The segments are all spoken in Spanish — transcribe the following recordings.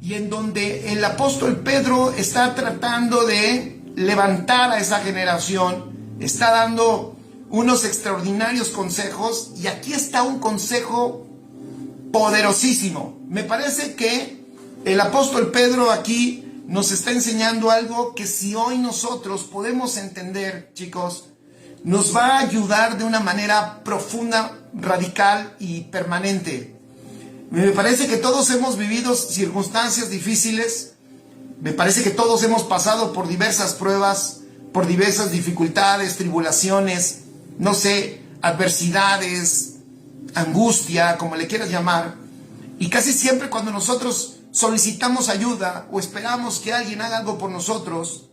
y en donde el apóstol Pedro está tratando de levantar a esa generación, está dando unos extraordinarios consejos, y aquí está un consejo poderosísimo. Me parece que el apóstol Pedro aquí nos está enseñando algo que, si hoy nosotros podemos entender, chicos, nos va a ayudar de una manera profunda, radical y permanente. Me parece que todos hemos vivido circunstancias difíciles, me parece que todos hemos pasado por diversas pruebas, por diversas dificultades, tribulaciones, no sé, adversidades, angustia, como le quieras llamar. Y casi siempre cuando nosotros solicitamos ayuda o esperamos que alguien haga algo por nosotros,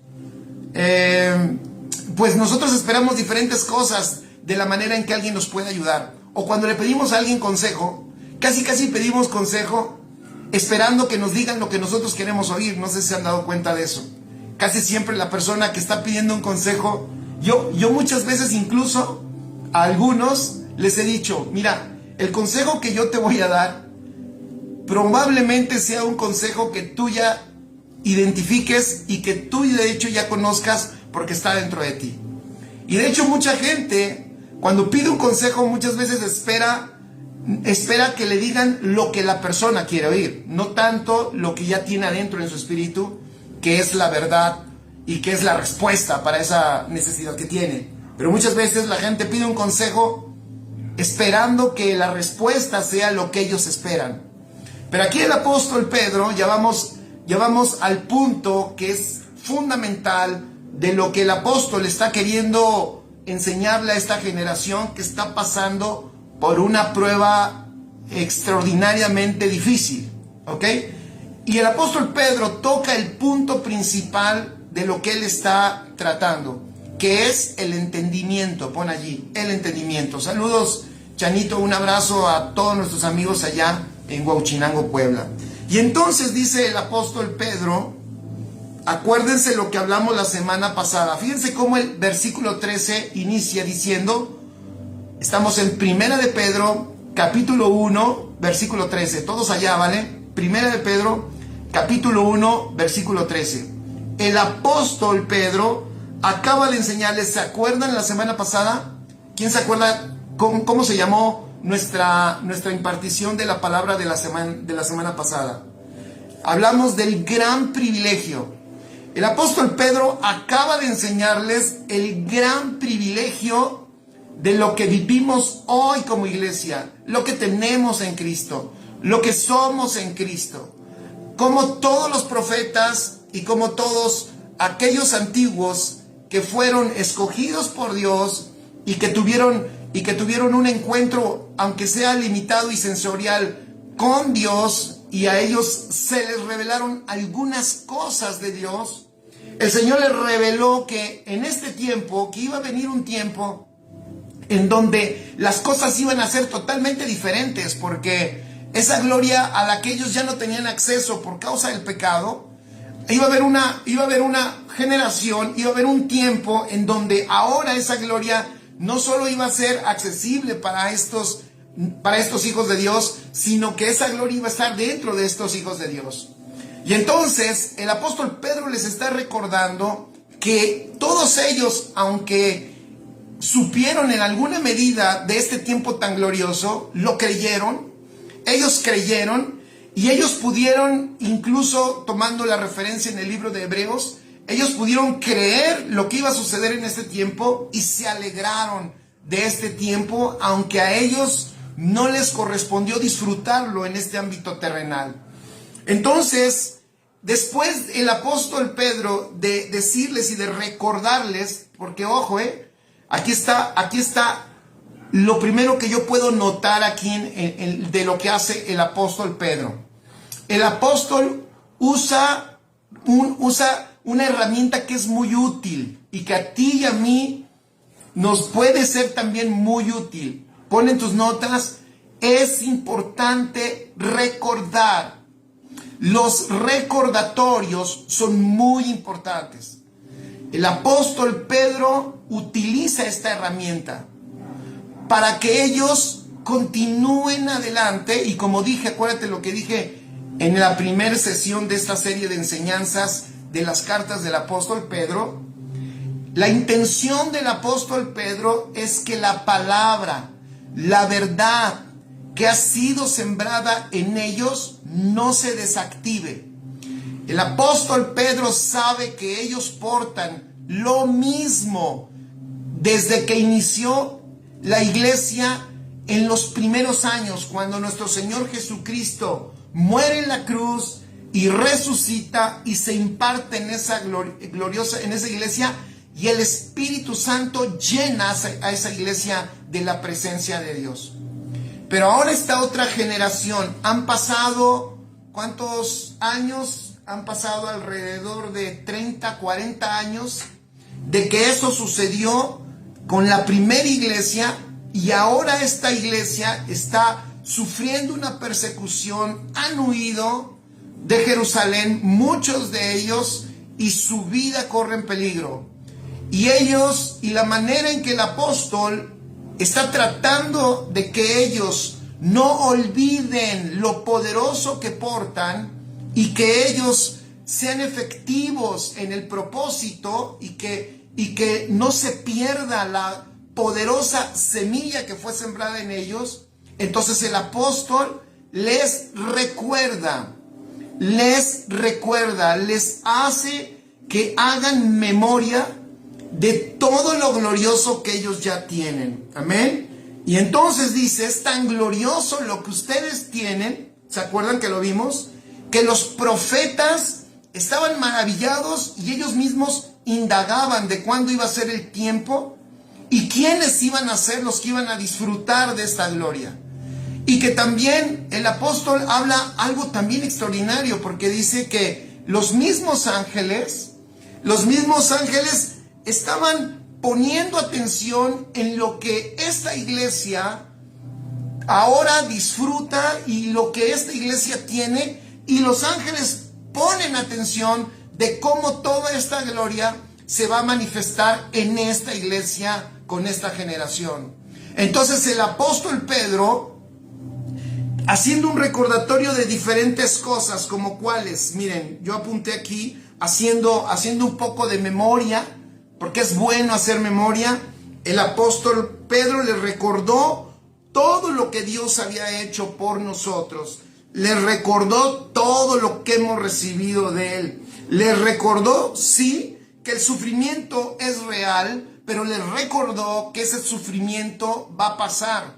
pues nosotros esperamos diferentes cosas de la manera en que alguien nos puede ayudar. O cuando le pedimos a alguien consejo, casi pedimos consejo esperando que nos digan lo que nosotros queremos oír. No sé si se han dado cuenta de eso. Casi siempre la persona que está pidiendo un consejo, yo muchas veces incluso a algunos les he dicho, mira, el consejo que yo te voy a dar probablemente sea un consejo que tú ya identifiques y que tú de hecho ya conozcas porque está dentro de ti. Y de hecho mucha gente cuando pide un consejo muchas veces espera que le digan lo que la persona quiere oír, no tanto lo que ya tiene adentro en su espíritu, que es la verdad y que es la respuesta para esa necesidad que tiene. Pero muchas veces la gente pide un consejo esperando que la respuesta sea lo que ellos esperan. Pero aquí el apóstol Pedro, ya vamos al punto que es fundamental de lo que el apóstol está queriendo enseñarle a esta generación que está pasando por una prueba extraordinariamente difícil, ¿ok? Y el apóstol Pedro toca el punto principal de lo que él está tratando, que es el entendimiento. Pon allí, el entendimiento. Saludos, Chanito, un abrazo a todos nuestros amigos allá en Huauchinango, Puebla. Y entonces dice el apóstol Pedro, acuérdense lo que hablamos la semana pasada. Fíjense cómo el versículo 13 inicia diciendo, estamos en Primera de Pedro, capítulo 1, versículo 13. Todos allá, ¿vale? Primera de Pedro, capítulo 1, versículo 13. El apóstol Pedro acaba de enseñarles, ¿se acuerdan la semana pasada? ¿Quién se acuerda cómo se llamó nuestra impartición de la palabra de la semana pasada? Hablamos del gran privilegio. El apóstol Pedro acaba de enseñarles el gran privilegio de lo que vivimos hoy como iglesia, lo que tenemos en Cristo, lo que somos en Cristo. Como todos los profetas y como todos aquellos antiguos que fueron escogidos por Dios y que tuvieron un encuentro, aunque sea limitado y sensorial, con Dios, y a ellos se les revelaron algunas cosas de Dios. El Señor les reveló que en este tiempo, que iba a venir un tiempo en donde las cosas iban a ser totalmente diferentes, porque esa gloria a la que ellos ya no tenían acceso por causa del pecado, iba a haber una generación, iba a haber un tiempo en donde ahora esa gloria no solo iba a ser accesible para estos hijos de Dios, sino que esa gloria iba a estar dentro de estos hijos de Dios. Y entonces el apóstol Pedro les está recordando que todos ellos, aunque supieron en alguna medida de este tiempo tan glorioso, ellos creyeron, y ellos pudieron, incluso tomando la referencia en el libro de Hebreos, ellos pudieron creer lo que iba a suceder en este tiempo y se alegraron de este tiempo, aunque a ellos no les correspondió disfrutarlo en este ámbito terrenal. Entonces, después el apóstol Pedro de decirles y de recordarles, porque ojo, aquí está lo primero que yo puedo notar aquí de lo que hace el apóstol Pedro. El apóstol usa una herramienta que es muy útil y que a ti y a mí nos puede ser también muy útil. Pon en tus notas, es importante recordar. Los recordatorios son muy importantes. El apóstol Pedro utiliza esta herramienta para que ellos continúen adelante, y como dije, acuérdate lo que dije en la primera sesión de esta serie de enseñanzas de las cartas del apóstol Pedro. La intención del apóstol Pedro es que la palabra, la verdad que ha sido sembrada en ellos no se desactive. El apóstol Pedro sabe que ellos portan lo mismo desde que inició la iglesia en los primeros años, cuando nuestro Señor Jesucristo muere en la cruz y resucita y se imparte en esa en esa iglesia, y el Espíritu Santo llena a esa iglesia de la presencia de Dios. Pero ahora esta otra generación, han pasado, ¿cuántos años? Han pasado alrededor de 30, 40 años de que eso sucedió con la primera iglesia, y ahora esta iglesia está sufriendo una persecución. Han huido de Jerusalén, muchos de ellos, y su vida corre en peligro. Y ellos, y la manera en que el apóstol está tratando de que ellos no olviden lo poderoso que portan, y que ellos sean efectivos en el propósito, y que no se pierda la poderosa semilla que fue sembrada en ellos. Entonces el apóstol les recuerda, les hace que hagan memoria de todo lo glorioso que ellos ya tienen. Amén. Y entonces dice, es tan glorioso lo que ustedes tienen. ¿Se acuerdan que lo vimos? Que los profetas estaban maravillados y ellos mismos indagaban de cuándo iba a ser el tiempo y quiénes iban a ser los que iban a disfrutar de esta gloria. Y que también el apóstol habla algo también extraordinario, porque dice que los mismos ángeles estaban poniendo atención en lo que esta iglesia ahora disfruta y lo que esta iglesia tiene, y los ángeles ponen atención de cómo toda esta gloria se va a manifestar en esta iglesia con esta generación. Entonces el apóstol Pedro, haciendo un recordatorio de diferentes cosas, como cuáles, miren, yo apunté aquí, haciendo un poco de memoria, porque es bueno hacer memoria. El apóstol Pedro les recordó todo lo que Dios había hecho por nosotros. Les recordó todo lo que hemos recibido de Él. Les recordó, sí, que el sufrimiento es real, pero les recordó que ese sufrimiento va a pasar,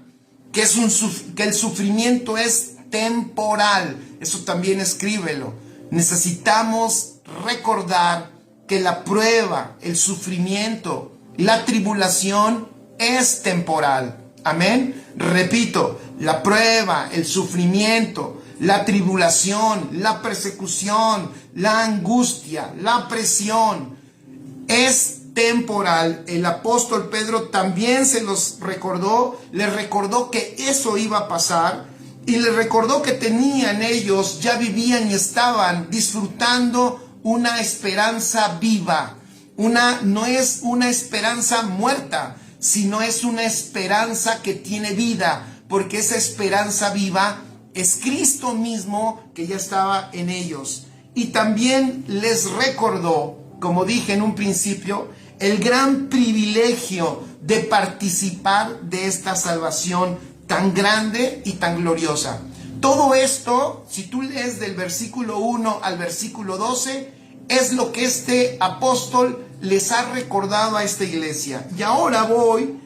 que el sufrimiento es temporal. Eso también escríbelo. Necesitamos recordar que la prueba, el sufrimiento, la tribulación es temporal. Amén. Repito, la prueba, el sufrimiento, la tribulación, la persecución, la angustia, la presión es temporal. El apóstol Pedro también se los recordó, les recordó que eso iba a pasar, y les recordó que tenían ellos, ya vivían y estaban disfrutando una esperanza viva. No es una esperanza muerta, sino es una esperanza que tiene vida, porque esa esperanza viva es Cristo mismo que ya estaba en ellos. Y también les recordó, como dije en un principio, el gran privilegio de participar de esta salvación tan grande y tan gloriosa. Todo esto, si tú lees del versículo 1 al versículo 12, es lo que este apóstol les ha recordado a esta iglesia. Y ahora voy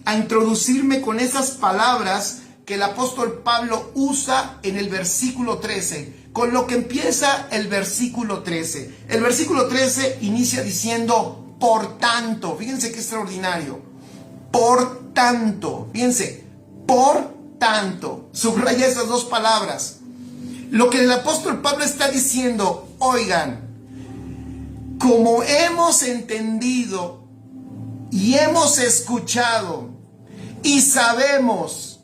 a introducirme con esas palabras que el apóstol Pablo usa en el versículo 13, con lo que empieza el versículo 13. El versículo 13 inicia diciendo, por tanto. Fíjense qué extraordinario. Por tanto. Fíjense, por tanto. Subraya esas dos palabras. Lo que el apóstol Pablo está diciendo, oigan, como hemos entendido y hemos escuchado y sabemos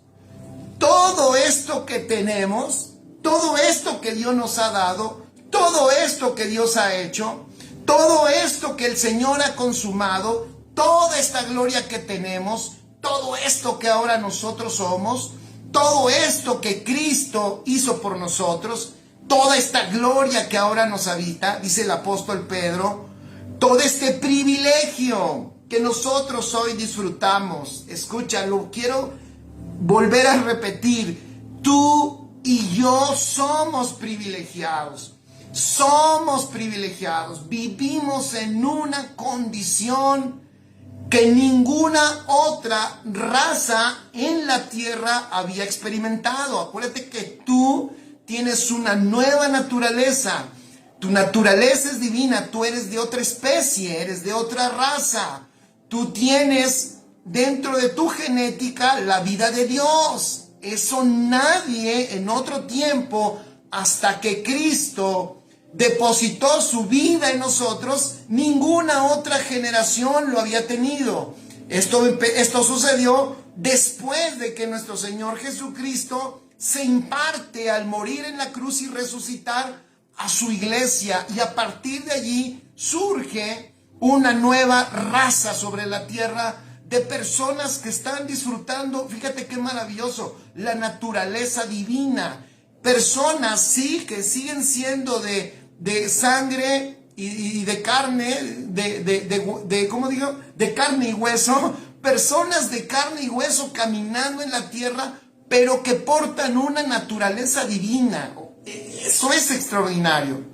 todo esto que tenemos, todo esto que Dios nos ha dado, todo esto que Dios ha hecho, todo esto que el Señor ha consumado, toda esta gloria que tenemos, todo esto que ahora nosotros somos, todo esto que Cristo hizo por nosotros, toda esta gloria que ahora nos habita, dice el apóstol Pedro, todo este privilegio que nosotros hoy disfrutamos. Escúchalo, quiero volver a repetir, tú y yo somos privilegiados. Somos privilegiados, vivimos en una condición que ninguna otra raza en la tierra había experimentado. Acuérdate que tú tienes una nueva naturaleza. Tu naturaleza es divina, tú eres de otra especie, eres de otra raza. Tú tienes dentro de tu genética la vida de Dios. Eso nadie en otro tiempo, hasta que Cristo depositó su vida en nosotros, ninguna otra generación lo había tenido. Esto sucedió después de que nuestro Señor Jesucristo se imparte al morir en la cruz y resucitar a su iglesia, y a partir de allí surge una nueva raza sobre la tierra de personas que están disfrutando, fíjate qué maravilloso, la naturaleza divina. Personas, sí, que siguen siendo de sangre y de carne, ¿cómo digo? De carne y hueso, personas de carne y hueso caminando en la tierra, pero que portan una naturaleza divina. Eso es extraordinario.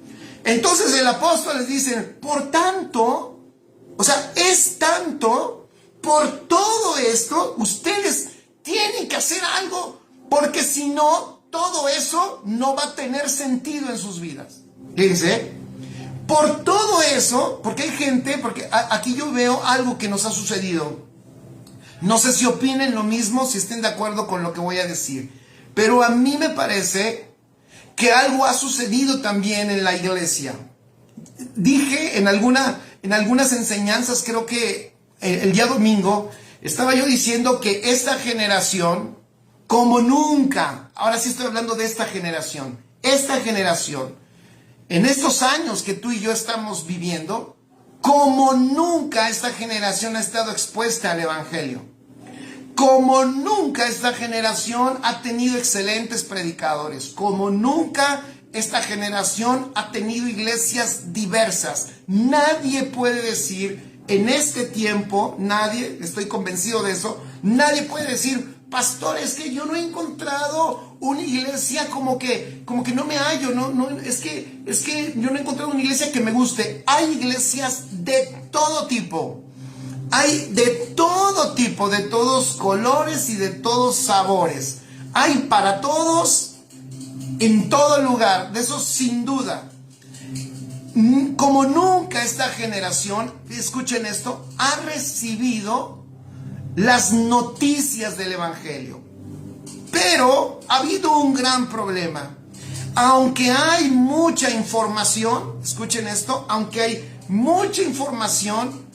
Entonces el apóstol les dice, por tanto, o sea, es tanto, por todo esto, ustedes tienen que hacer algo, porque si no, todo eso no va a tener sentido en sus vidas. Dice, por todo eso, porque hay gente, porque aquí yo veo algo que nos ha sucedido. No sé si opinen lo mismo, si estén de acuerdo con lo que voy a decir, pero a mí me parece que algo ha sucedido también en la iglesia. Dije en algunas enseñanzas, creo que el día domingo, estaba yo diciendo que esta generación, como nunca, ahora sí estoy hablando de esta generación, en estos años que tú y yo estamos viviendo, como nunca esta generación ha estado expuesta al evangelio. Como nunca esta generación ha tenido excelentes predicadores. Como nunca esta generación ha tenido iglesias diversas. Nadie puede decir en este tiempo, nadie, estoy convencido de eso, nadie puede decir, pastor, es que yo no he encontrado una iglesia como que no me hallo, es que yo no he encontrado una iglesia que me guste. Hay iglesias de todo tipo. Hay de todo tipo, de todos colores y de todos sabores. Hay para todos, en todo lugar, de eso sin duda. Como nunca esta generación, escuchen esto, ha recibido las noticias del evangelio. Pero ha habido un gran problema. Aunque hay mucha información, escuchen esto, aunque hay mucha información,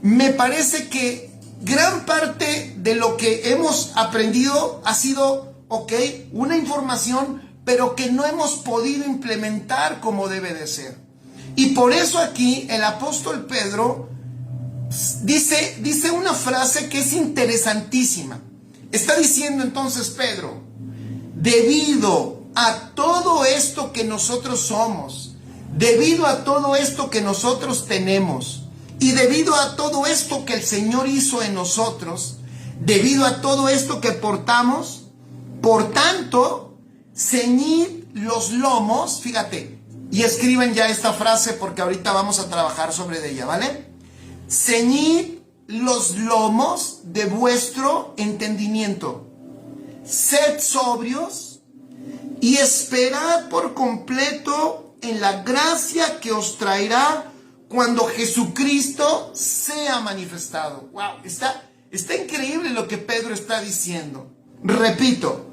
me parece que gran parte de lo que hemos aprendido ha sido, una información, pero que no hemos podido implementar como debe de ser. Y por eso aquí el apóstol Pedro dice una frase que es interesantísima. Está diciendo entonces Pedro, debido a todo esto que nosotros somos, debido a todo esto que nosotros tenemos, y debido a todo esto que el Señor hizo en nosotros, debido a todo esto que portamos, por tanto, ceñid los lomos, fíjate, y escriben ya esta frase porque ahorita vamos a trabajar sobre ella, ¿vale? Ceñid los lomos de vuestro entendimiento, sed sobrios y esperad por completo en la gracia que os traerá cuando Jesucristo sea manifestado. Wow, está increíble lo que Pedro está diciendo. Repito,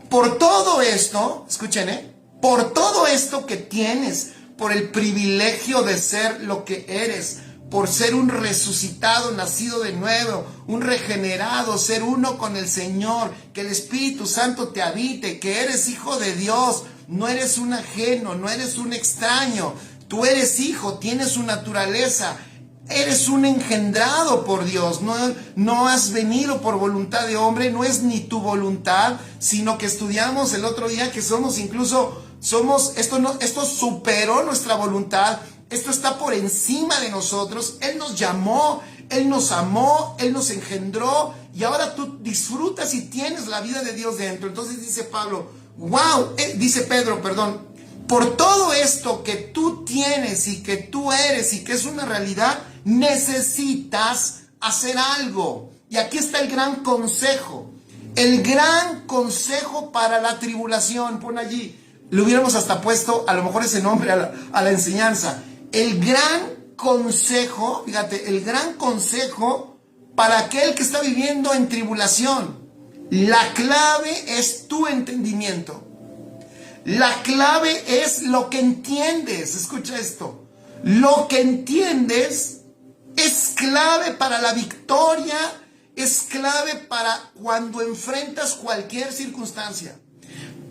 por todo esto, escuchen, por todo esto que tienes, por el privilegio de ser lo que eres, por ser un resucitado, nacido de nuevo, un regenerado, ser uno con el Señor, que el Espíritu Santo te habite, que eres hijo de Dios, no eres un ajeno, no eres un extraño. Tú eres hijo, tienes su naturaleza. eres un engendrado por Dios, no has venido por voluntad de hombre, no es ni tu voluntad, sino que estudiamos el otro día que esto superó nuestra voluntad, esto está por encima de nosotros. Él nos llamó, Él nos amó, Él nos engendró, y ahora tú disfrutas y tienes la vida de Dios dentro. Entonces dice Pedro, por todo esto que tú tienes y que tú eres y que es una realidad, necesitas hacer algo. Y aquí está el gran consejo para la tribulación. Pon allí, le hubiéramos hasta puesto a lo mejor ese nombre a la enseñanza. El gran consejo, fíjate, el gran consejo para aquel que está viviendo en tribulación. La clave es tu entendimiento. La clave es lo que entiendes. Escucha esto. Lo que entiendes es clave para la victoria, es clave para cuando enfrentas cualquier circunstancia.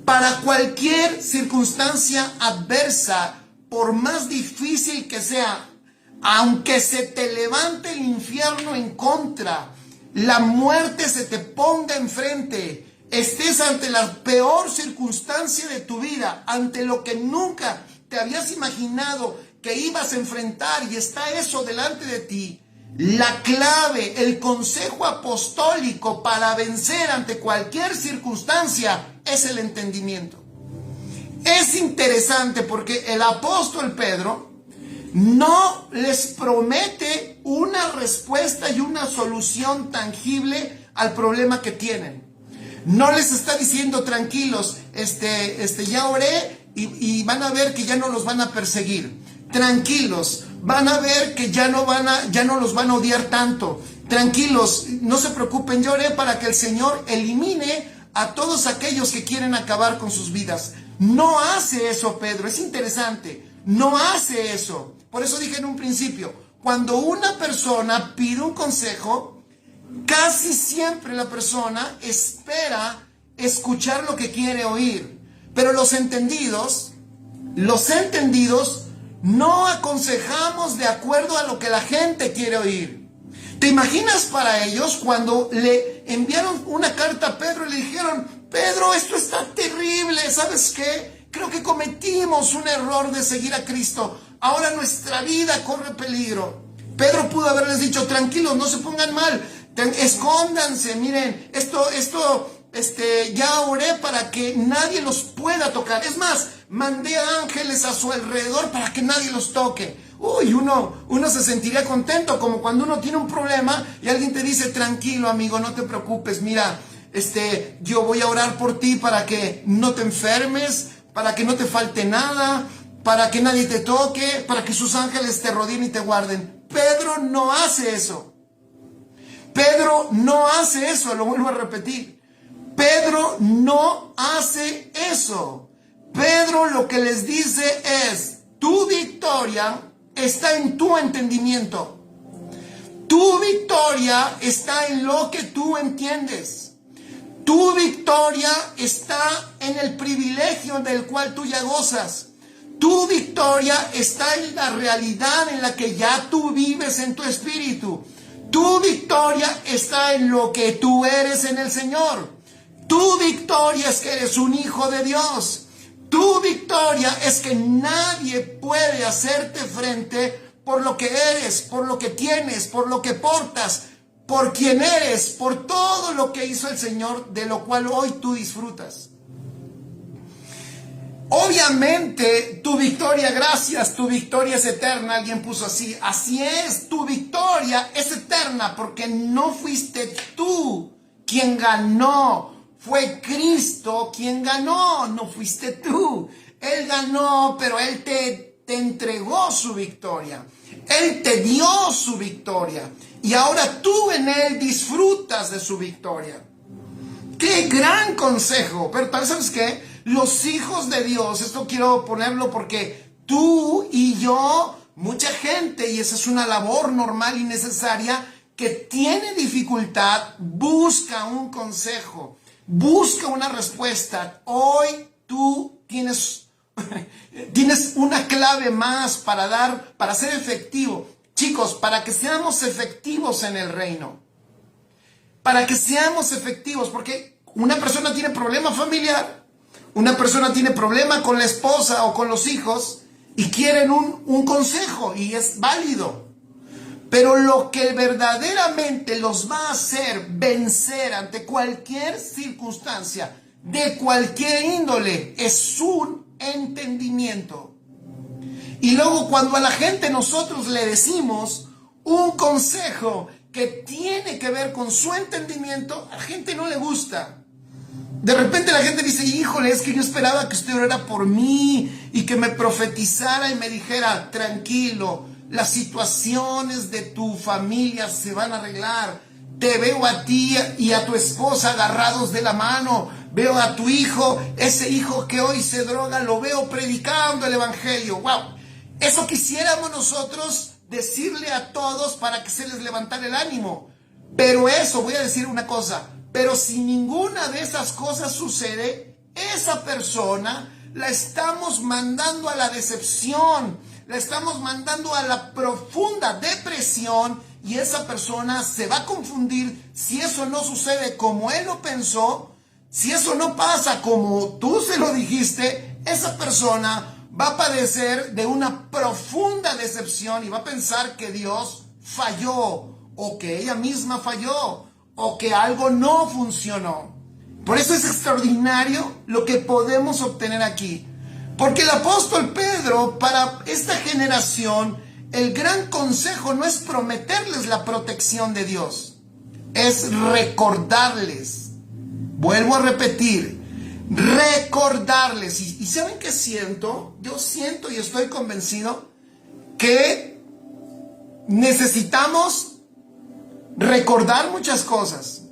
Para cualquier circunstancia adversa, por más difícil que sea, aunque se te levante el infierno en contra, la muerte se te ponga enfrente, estés ante la peor circunstancia de tu vida, ante lo que nunca te habías imaginado que ibas a enfrentar y está eso delante de ti, la clave, el consejo apostólico para vencer ante cualquier circunstancia es el entendimiento. Es interesante porque el apóstol Pedro no les promete una respuesta y una solución tangible al problema que tienen. No les está diciendo tranquilos, ya oré y van a ver que ya no los van a perseguir. Tranquilos, van a ver que ya no los van a odiar tanto. Tranquilos, no se preocupen, yo oré para que el Señor elimine a todos aquellos que quieren acabar con sus vidas. No hace eso Pedro, es interesante, no hace eso. Por eso dije en un principio, cuando una persona pide un consejo, casi siempre la persona espera escuchar lo que quiere oír. Pero los entendidos no aconsejamos de acuerdo a lo que la gente quiere oír. ¿Te imaginas para ellos cuando le enviaron una carta a Pedro y le dijeron: Pedro, esto está terrible, ¿sabes qué? Creo que cometimos un error de seguir a Cristo. Ahora nuestra vida corre peligro. Pedro pudo haberles dicho: tranquilos, no se pongan mal, escóndanse, miren, ya oré para que nadie los pueda tocar. Es más, mandé ángeles a su alrededor para que nadie los toque. Uy, uno se sentiría contento, como cuando uno tiene un problema y alguien te dice: tranquilo amigo, no te preocupes, mira, yo voy a orar por ti para que no te enfermes, para que no te falte nada, para que nadie te toque, para que sus ángeles te rodeen y te guarden. Pedro no hace eso. Pedro no hace eso, lo vuelvo a repetir. Pedro no hace eso. Pedro lo que les dice es: tu victoria está en tu entendimiento. Tu victoria está en lo que tú entiendes. Tu victoria está en el privilegio del cual tú ya gozas. Tu victoria está en la realidad en la que ya tú vives en tu espíritu. Tu victoria está en lo que tú eres en el Señor. Tu victoria es que eres un hijo de Dios. Tu victoria es que nadie puede hacerte frente por lo que eres, por lo que tienes, por lo que portas, por quien eres, por todo lo que hizo el Señor, de lo cual hoy tú disfrutas. Obviamente tu victoria, gracias, tu victoria es eterna. Alguien puso así es, tu victoria es eterna porque no fuiste tú quien ganó. Fue Cristo quien ganó, no fuiste tú. Él ganó, pero Él te entregó su victoria. Él te dio su victoria. Y ahora tú en Él disfrutas de su victoria. ¡Qué gran consejo! Pero ¿sabes qué? Los hijos de Dios, esto quiero ponerlo porque tú y yo, mucha gente, y esa es una labor normal y necesaria, que tiene dificultad, busca un consejo. Busca una respuesta. Hoy tú tienes una clave más para ser efectivo. Chicos, para que seamos efectivos en el reino, para que seamos efectivos, porque una persona tiene problema familiar, una persona tiene problema con la esposa o con los hijos y quieren un consejo y es válido. Pero lo que verdaderamente los va a hacer vencer ante cualquier circunstancia, de cualquier índole, es un entendimiento. Y luego cuando a la gente nosotros le decimos un consejo que tiene que ver con su entendimiento, a la gente no le gusta. De repente la gente dice, híjole, es que yo esperaba que usted orara por mí y que me profetizara y me dijera, tranquilo, las situaciones de tu familia se van a arreglar. Te veo a ti y a tu esposa agarrados de la mano. Veo a tu hijo, ese hijo que hoy se droga, lo veo predicando el evangelio. ¡Wow! Eso quisiéramos nosotros decirle a todos para que se les levantara el ánimo. Pero eso, voy a decir una cosa, pero si ninguna de esas cosas sucede, esa persona la estamos mandando a la decepción, la estamos mandando a la profunda depresión y esa persona se va a confundir si eso no sucede como él lo pensó, si eso no pasa como tú se lo dijiste, esa persona va a padecer de una profunda decepción y va a pensar que Dios falló o que ella misma falló o que algo no funcionó. Por eso es extraordinario lo que podemos obtener aquí. Porque el apóstol Pedro, para esta generación, el gran consejo no es prometerles la protección de Dios, es recordarles. Vuelvo a repetir, recordarles. ¿Y saben qué siento? Yo siento y estoy convencido que necesitamos recordar muchas cosas.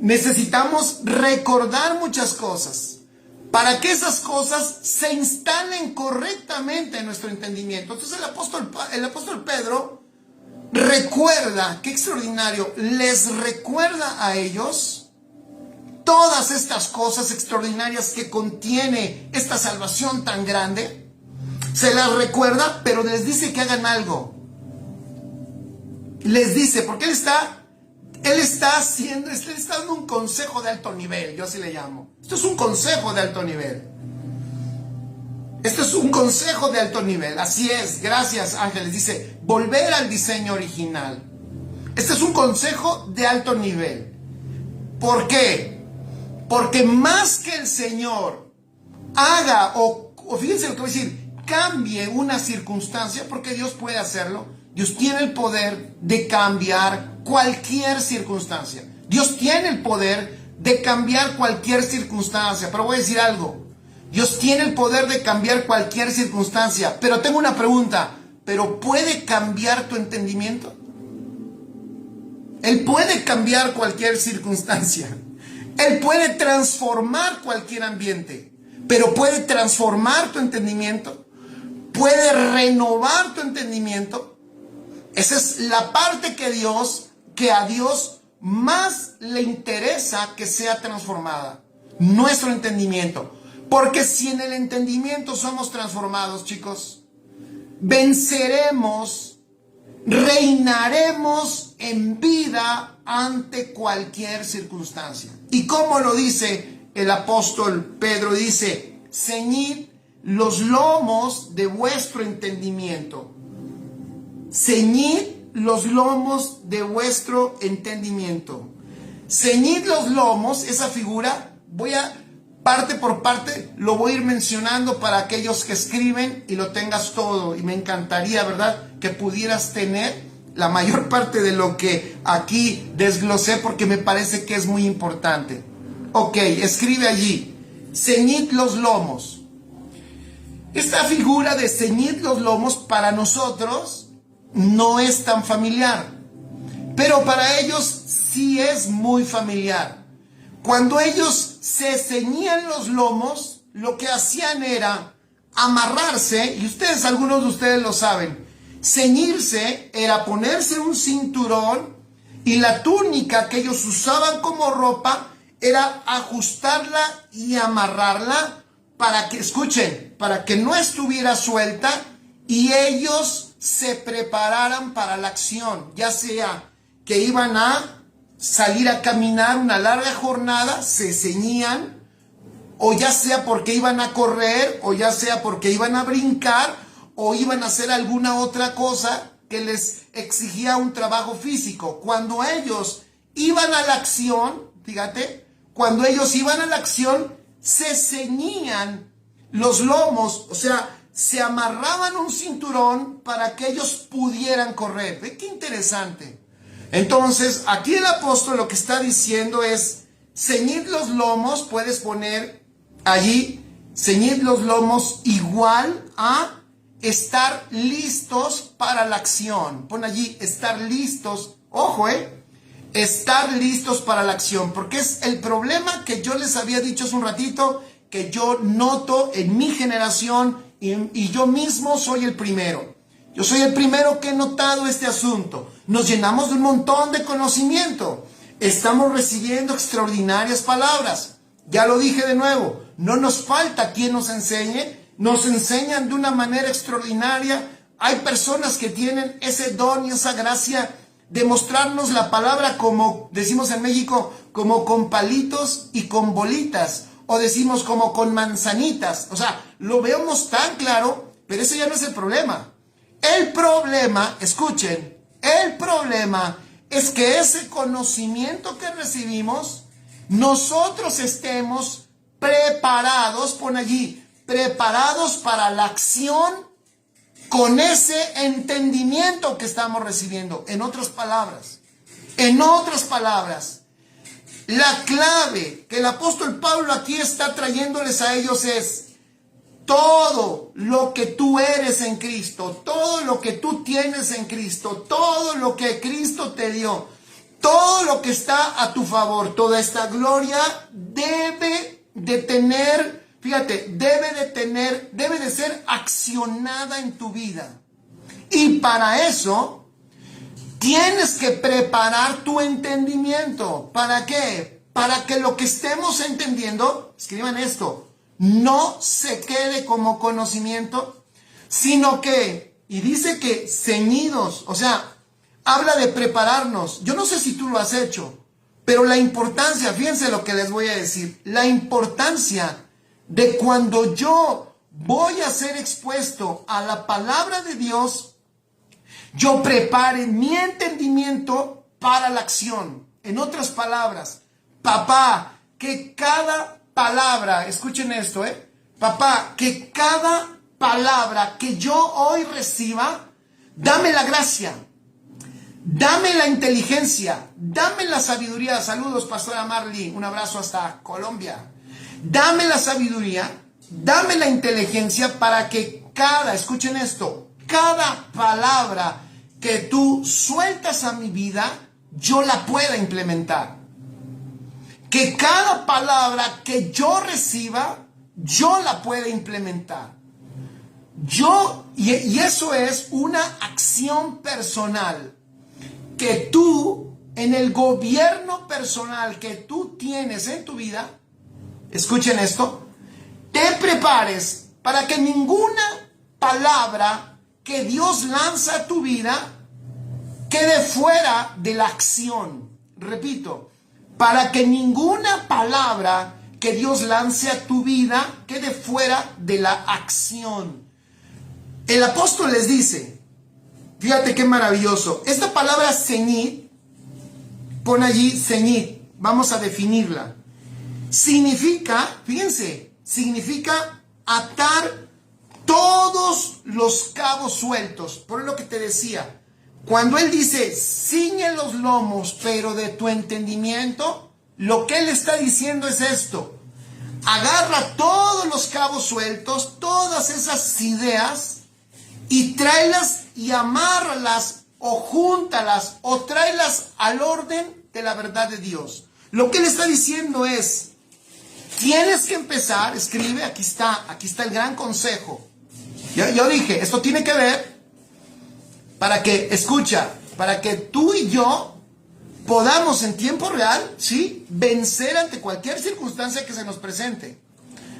Necesitamos recordar muchas cosas para que esas cosas se instalen correctamente en nuestro entendimiento. Entonces el apóstol Pedro recuerda, qué extraordinario, les recuerda a ellos todas estas cosas extraordinarias que contiene esta salvación tan grande. Se las recuerda, pero les dice que hagan algo. Les dice, porque él está dando un consejo de alto nivel, yo así le llamo. Esto es un consejo de alto nivel. Esto es un consejo de alto nivel, así es, gracias Ángeles. Dice, volver al diseño original. Este es un consejo de alto nivel. ¿Por qué? Porque más que el Señor haga, o fíjense lo que voy a decir, cambie una circunstancia, porque Dios puede hacerlo. Dios tiene el poder de cambiar cualquier circunstancia. Dios tiene el poder de cambiar cualquier circunstancia. Pero voy a decir algo. Dios tiene el poder de cambiar cualquier circunstancia. Pero tengo una pregunta. ¿Pero puede cambiar tu entendimiento? Él puede cambiar cualquier circunstancia. Él puede transformar cualquier ambiente. Pero puede transformar tu entendimiento. Puede renovar tu entendimiento. Esa es la parte que a Dios más le interesa que sea transformada. Nuestro entendimiento. Porque si en el entendimiento somos transformados, chicos, venceremos, reinaremos en vida ante cualquier circunstancia. ¿Y cómo lo dice el apóstol Pedro? Dice, ceñid los lomos de vuestro entendimiento. Ceñid los lomos de vuestro entendimiento. Ceñid los lomos, esa figura, parte por parte, lo voy a ir mencionando para aquellos que escriben y lo tengas todo. Y me encantaría, ¿verdad?, que pudieras tener la mayor parte de lo que aquí desglosé, porque me parece que es muy importante. Ok, escribe allí, ceñid los lomos. Esta figura de ceñid los lomos para nosotros no es tan familiar, pero para ellos sí es muy familiar. Cuando ellos se ceñían los lomos, lo que hacían era amarrarse, y algunos de ustedes lo saben. Ceñirse era ponerse un cinturón, y la túnica que ellos usaban como ropa era ajustarla y amarrarla para que, escuchen, para que no estuviera suelta y ellos se prepararan para la acción, ya sea que iban a salir a caminar una larga jornada, se ceñían, o ya sea porque iban a correr, o ya sea porque iban a brincar, o iban a hacer alguna otra cosa que les exigía un trabajo físico. Cuando ellos iban a la acción, fíjate, cuando ellos iban a la acción, se ceñían los lomos, o sea, se amarraban un cinturón para que ellos pudieran correr. ¿Ve qué interesante? Entonces, aquí el apóstol lo que está diciendo es, ceñid los lomos, puedes poner allí, ceñid los lomos igual a estar listos para la acción. Pon allí, estar listos, ojo, estar listos para la acción, porque es el problema que yo les había dicho hace un ratito, que yo noto en mi generación y yo mismo soy el primero. Yo soy el primero que he notado este asunto. Nos llenamos de un montón de conocimiento. Estamos recibiendo extraordinarias palabras. Ya lo dije de nuevo, no nos falta quien nos enseñe. Nos enseñan de una manera extraordinaria. Hay personas que tienen ese don y esa gracia de mostrarnos la palabra, como decimos en México, como con palitos y con bolitas. O decimos como con manzanitas. O sea, lo vemos tan claro, pero ese ya no es el problema. El problema, escuchen, el problema es que ese conocimiento que recibimos, nosotros estemos preparados, pon allí, preparados para la acción con ese entendimiento que estamos recibiendo. En otras palabras, la clave que el apóstol Pablo aquí está trayéndoles a ellos es: todo lo que tú eres en Cristo, todo lo que tú tienes en Cristo, todo lo que Cristo te dio, todo lo que está a tu favor, toda esta gloria debe de tener, fíjate, debe de ser accionada en tu vida. Y para eso tienes que preparar tu entendimiento. ¿Para qué? Para que lo que estemos entendiendo, escriban esto, no se quede como conocimiento, sino que, y dice que ceñidos, o sea, habla de prepararnos. Yo no sé si tú lo has hecho, pero la importancia, fíjense lo que les voy a decir, la importancia de cuando yo voy a ser expuesto a la palabra de Dios, yo prepare mi entendimiento para la acción. En otras palabras, papá, que cada palabra, escuchen esto, papá, que cada palabra que yo hoy reciba, dame la gracia, dame la inteligencia, dame la sabiduría. Saludos, pastora Marley, un abrazo hasta Colombia. Dame la sabiduría, dame la inteligencia para que escuchen esto, cada palabra que tú sueltas a mi vida, yo la pueda implementar. Que cada palabra que yo reciba, yo la pueda implementar. Y eso es una acción personal. Que tú, en el gobierno personal que tú tienes en tu vida, escuchen esto, te prepares para que ninguna palabra que Dios lanza a tu vida quede fuera de la acción. Repito, para que ninguna palabra que Dios lance a tu vida quede fuera de la acción. El apóstol les dice, fíjate qué maravilloso, esta palabra ceñid, pon allí ceñid, vamos a definirla. Significa, fíjense, significa atar todos los cabos sueltos. Por lo que te decía, cuando él dice, ciñe los lomos, pero de tu entendimiento, lo que él está diciendo es esto. Agarra todos los cabos sueltos, todas esas ideas, y tráelas y amárralas, o júntalas, o tráelas al orden de la verdad de Dios. Lo que él está diciendo es, tienes que empezar, escribe, aquí está el gran consejo. Yo dije, esto tiene que ver para que tú y yo podamos en tiempo real, ¿sí?, vencer ante cualquier circunstancia que se nos presente.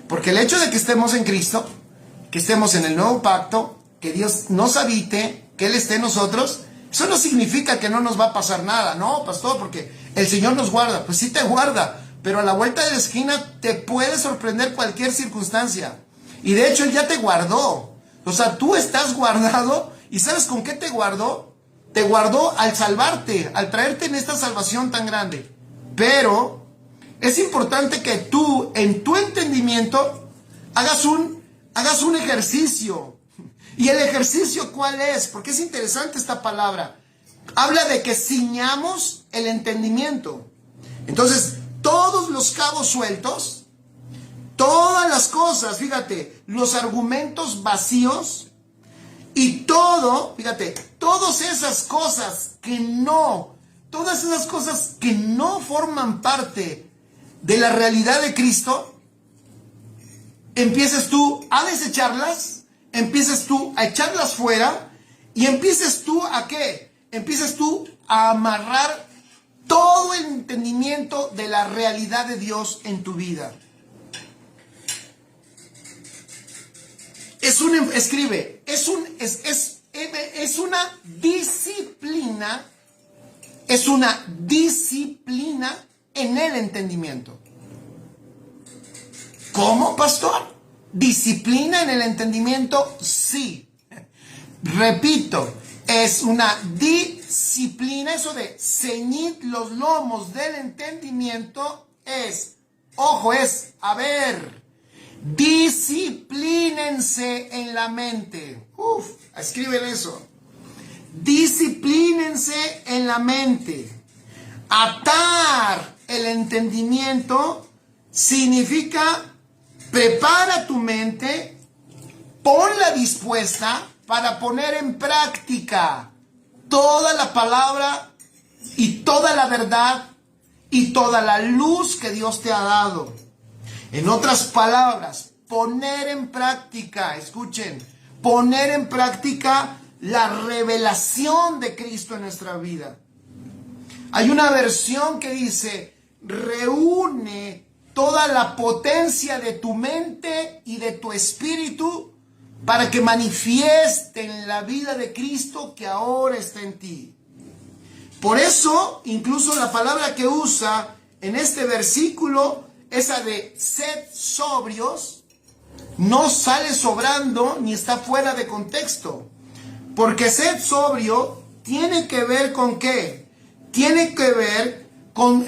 Porque el hecho de que estemos en Cristo, que estemos en el nuevo pacto, que Dios nos habite, que Él esté en nosotros, eso no significa que no nos va a pasar nada. No, pastor, porque el Señor nos guarda. Pues sí te guarda, pero a la vuelta de la esquina te puede sorprender cualquier circunstancia. Y de hecho Él ya te guardó. O sea, tú estás guardado. ¿Y sabes con qué te guardó? Te guardó al salvarte, al traerte en esta salvación tan grande. Pero es importante que tú, en tu entendimiento, hagas un ejercicio. ¿Y el ejercicio cuál es? Porque es interesante esta palabra. Habla de que ciñamos el entendimiento. Entonces, todos los cabos sueltos, todas las cosas, fíjate, los argumentos vacíos y todo, fíjate, todas esas cosas que no forman parte de la realidad de Cristo, empieces tú a desecharlas, empieces tú a echarlas fuera y empieces tú a ¿qué? Empieces tú a amarrar todo el entendimiento de la realidad de Dios en tu vida. Es una disciplina en el entendimiento. ¿Cómo, pastor? ¿Disciplina en el entendimiento? Sí. Repito, es una disciplina, eso de ceñid los lomos del entendimiento disciplínense en la mente. Escriben eso. Disciplínense en la mente. Atar el entendimiento significa prepara tu mente, ponla dispuesta para poner en práctica toda la palabra y toda la verdad y toda la luz que Dios te ha dado. En otras palabras, poner en práctica, escuchen, poner en práctica la revelación de Cristo en nuestra vida. Hay una versión que dice, reúne toda la potencia de tu mente y de tu espíritu para que manifiesten la vida de Cristo que ahora está en ti. Por eso, incluso la palabra que usa en este versículo, esa de sed sobrios, no sale sobrando ni está fuera de contexto. Porque sed sobrio tiene que ver con ¿qué? Tiene que ver con,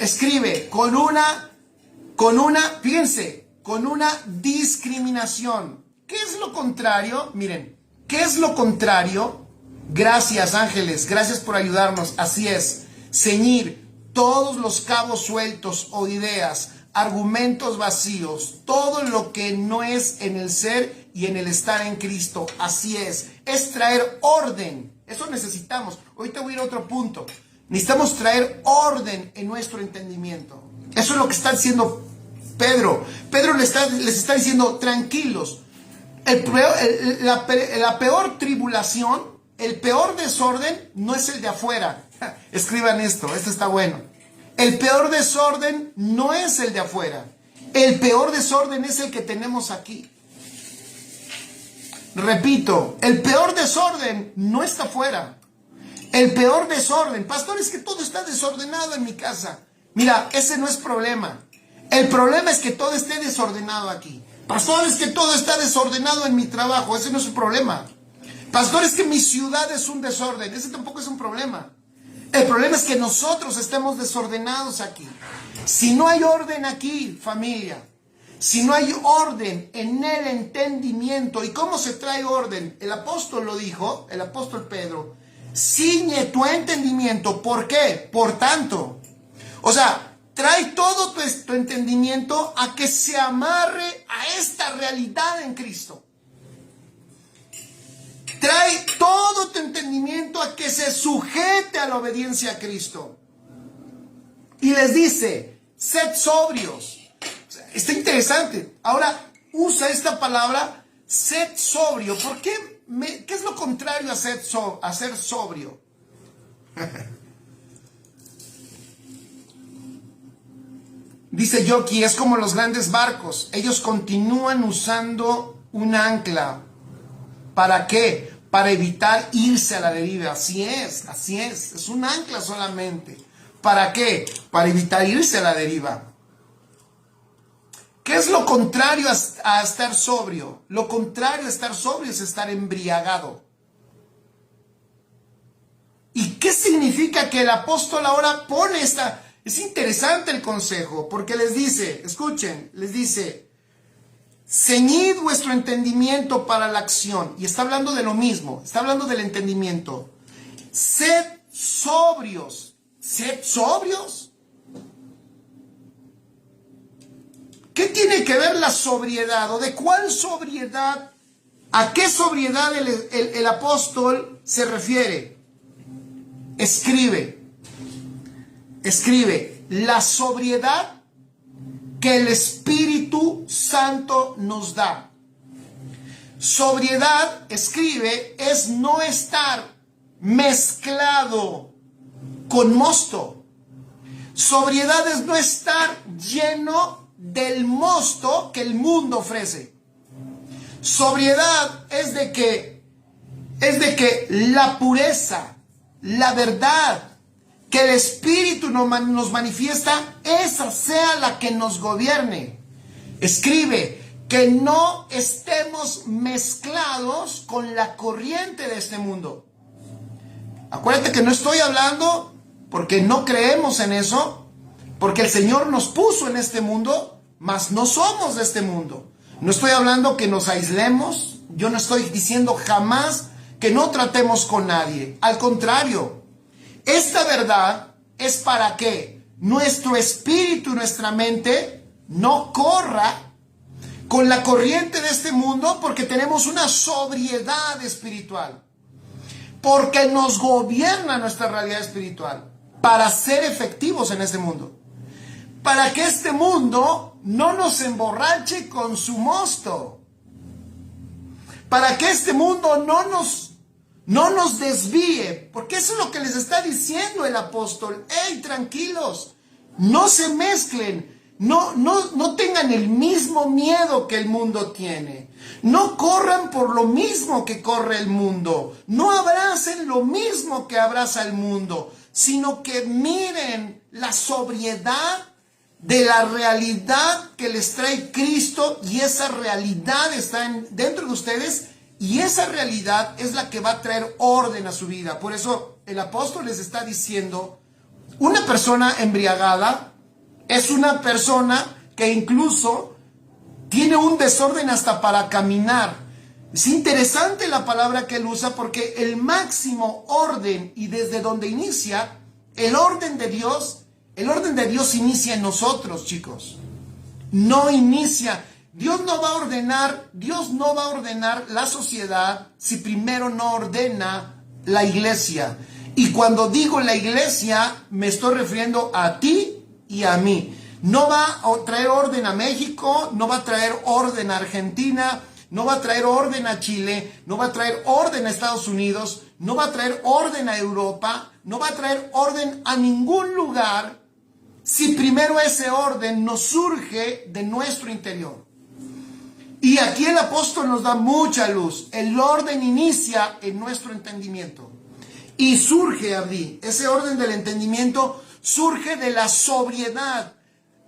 fíjense, con una discriminación. ¿Qué es lo contrario? Miren, ¿qué es lo contrario? Gracias, ángeles, gracias por ayudarnos. Así es, ceñir todos los cabos sueltos o ideas, argumentos vacíos, todo lo que no es en el ser y en el estar en Cristo. Así es traer orden. Eso necesitamos. Ahorita voy a ir a otro punto. Necesitamos traer orden en nuestro entendimiento. Eso es lo que está diciendo Pedro. Pedro les está diciendo, tranquilos. La peor tribulación, el peor desorden no es el de afuera. Escriban esto está bueno. El peor desorden no es el de afuera. El peor desorden es el que tenemos aquí. Repito, el peor desorden no está afuera. El peor desorden, pastor, es que todo está desordenado en mi casa. Mira, ese no es problema. El problema es que todo esté desordenado aquí. Pastor, es que todo está desordenado en mi trabajo. Ese no es un problema. Pastor, es que mi ciudad es un desorden. Ese tampoco es un problema. El problema es que nosotros estemos desordenados aquí. Si no hay orden aquí, familia, si no hay orden en el entendimiento, ¿y cómo se trae orden? El apóstol lo dijo, el apóstol Pedro, ciñe tu entendimiento. ¿Por qué? Por tanto. O sea, trae todo tu entendimiento a que se amarre a esta realidad en Cristo. Trae todo tu entendimiento a que se sujete a la obediencia a Cristo. Y les dice, sed sobrios. Está interesante. Ahora usa esta palabra, sed sobrio. ¿Por qué? ¿Qué es lo contrario a ser sobrio? Dice Yoki, es como los grandes barcos. Ellos continúan usando un ancla. ¿Para qué? para evitar irse a la deriva. Así es un ancla solamente. ¿Para qué? Para evitar irse a la deriva. ¿Qué es lo contrario a estar sobrio? Lo contrario a estar sobrio es estar embriagado. ¿Y qué significa que el apóstol ahora pone esta? Es interesante el consejo, porque les dice, escuchen, les dice, ceñid vuestro entendimiento para la acción. Y está hablando de lo mismo, está hablando del entendimiento. Sed sobrios. ¿Sed sobrios? ¿Qué tiene que ver la sobriedad? ¿O de cuál sobriedad? ¿A qué sobriedad el apóstol se refiere? Escribe, la sobriedad que el Espíritu Santo nos da. Sobriedad, escribe, es no estar mezclado con mosto. Sobriedad es no estar lleno del mosto que el mundo ofrece. Sobriedad es de que la pureza, la verdad que el Espíritu nos manifiesta, esa sea la que nos gobierne. Escribe que no estemos mezclados con la corriente de este mundo. Acuérdate que no estoy hablando porque no creemos en eso, porque el Señor nos puso en este mundo, mas no somos de este mundo. No estoy hablando que nos aislemos, yo no estoy diciendo jamás que no tratemos con nadie. Al contrario, esta verdad es para que nuestro espíritu y nuestra mente no corra con la corriente de este mundo, porque tenemos una sobriedad espiritual, porque nos gobierna nuestra realidad espiritual para ser efectivos en este mundo, para que este mundo no nos emborrache con su mosto, para que este mundo no nos desvíe, porque eso es lo que les está diciendo el apóstol. ¡Ey, tranquilos! No se mezclen, no tengan el mismo miedo que el mundo tiene, no corran por lo mismo que corre el mundo, no abracen lo mismo que abraza el mundo, sino que miren la sobriedad de la realidad que les trae Cristo, y esa realidad está dentro de ustedes, y esa realidad es la que va a traer orden a su vida. Por eso el apóstol les está diciendo, una persona embriagada es una persona que incluso tiene un desorden hasta para caminar. Es interesante la palabra que él usa, porque el máximo orden, y desde donde inicia el orden de Dios inicia en nosotros, chicos. No inicia. Dios no va a ordenar la sociedad si primero no ordena la iglesia. Y cuando digo la iglesia, me estoy refiriendo a ti y a mí. No va a traer orden a México, no va a traer orden a Argentina, no va a traer orden a Chile, no va a traer orden a Estados Unidos, no va a traer orden a Europa, no va a traer orden a ningún lugar si primero ese orden nos surge de nuestro interior. Y aquí el apóstol nos da mucha luz. El orden inicia en nuestro entendimiento. Y surge, Abdi, ese orden del entendimiento surge de la sobriedad,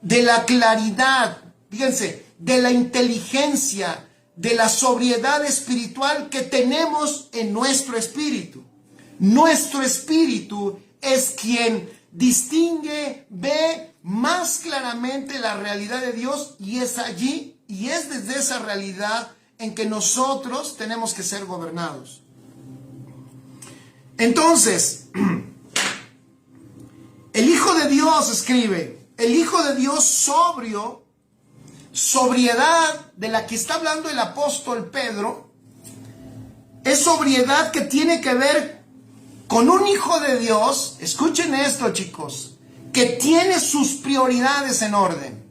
de la claridad, fíjense, de la inteligencia, de la sobriedad espiritual que tenemos en nuestro espíritu. Nuestro espíritu es quien distingue, ve más claramente la realidad de Dios, y es allí, y es desde esa realidad en que nosotros tenemos que ser gobernados. Entonces, el Hijo de Dios escribe, el Hijo de Dios sobrio, sobriedad de la que está hablando el apóstol Pedro, es sobriedad que tiene que ver con un hijo de Dios, escuchen esto, chicos, que tiene sus prioridades en orden.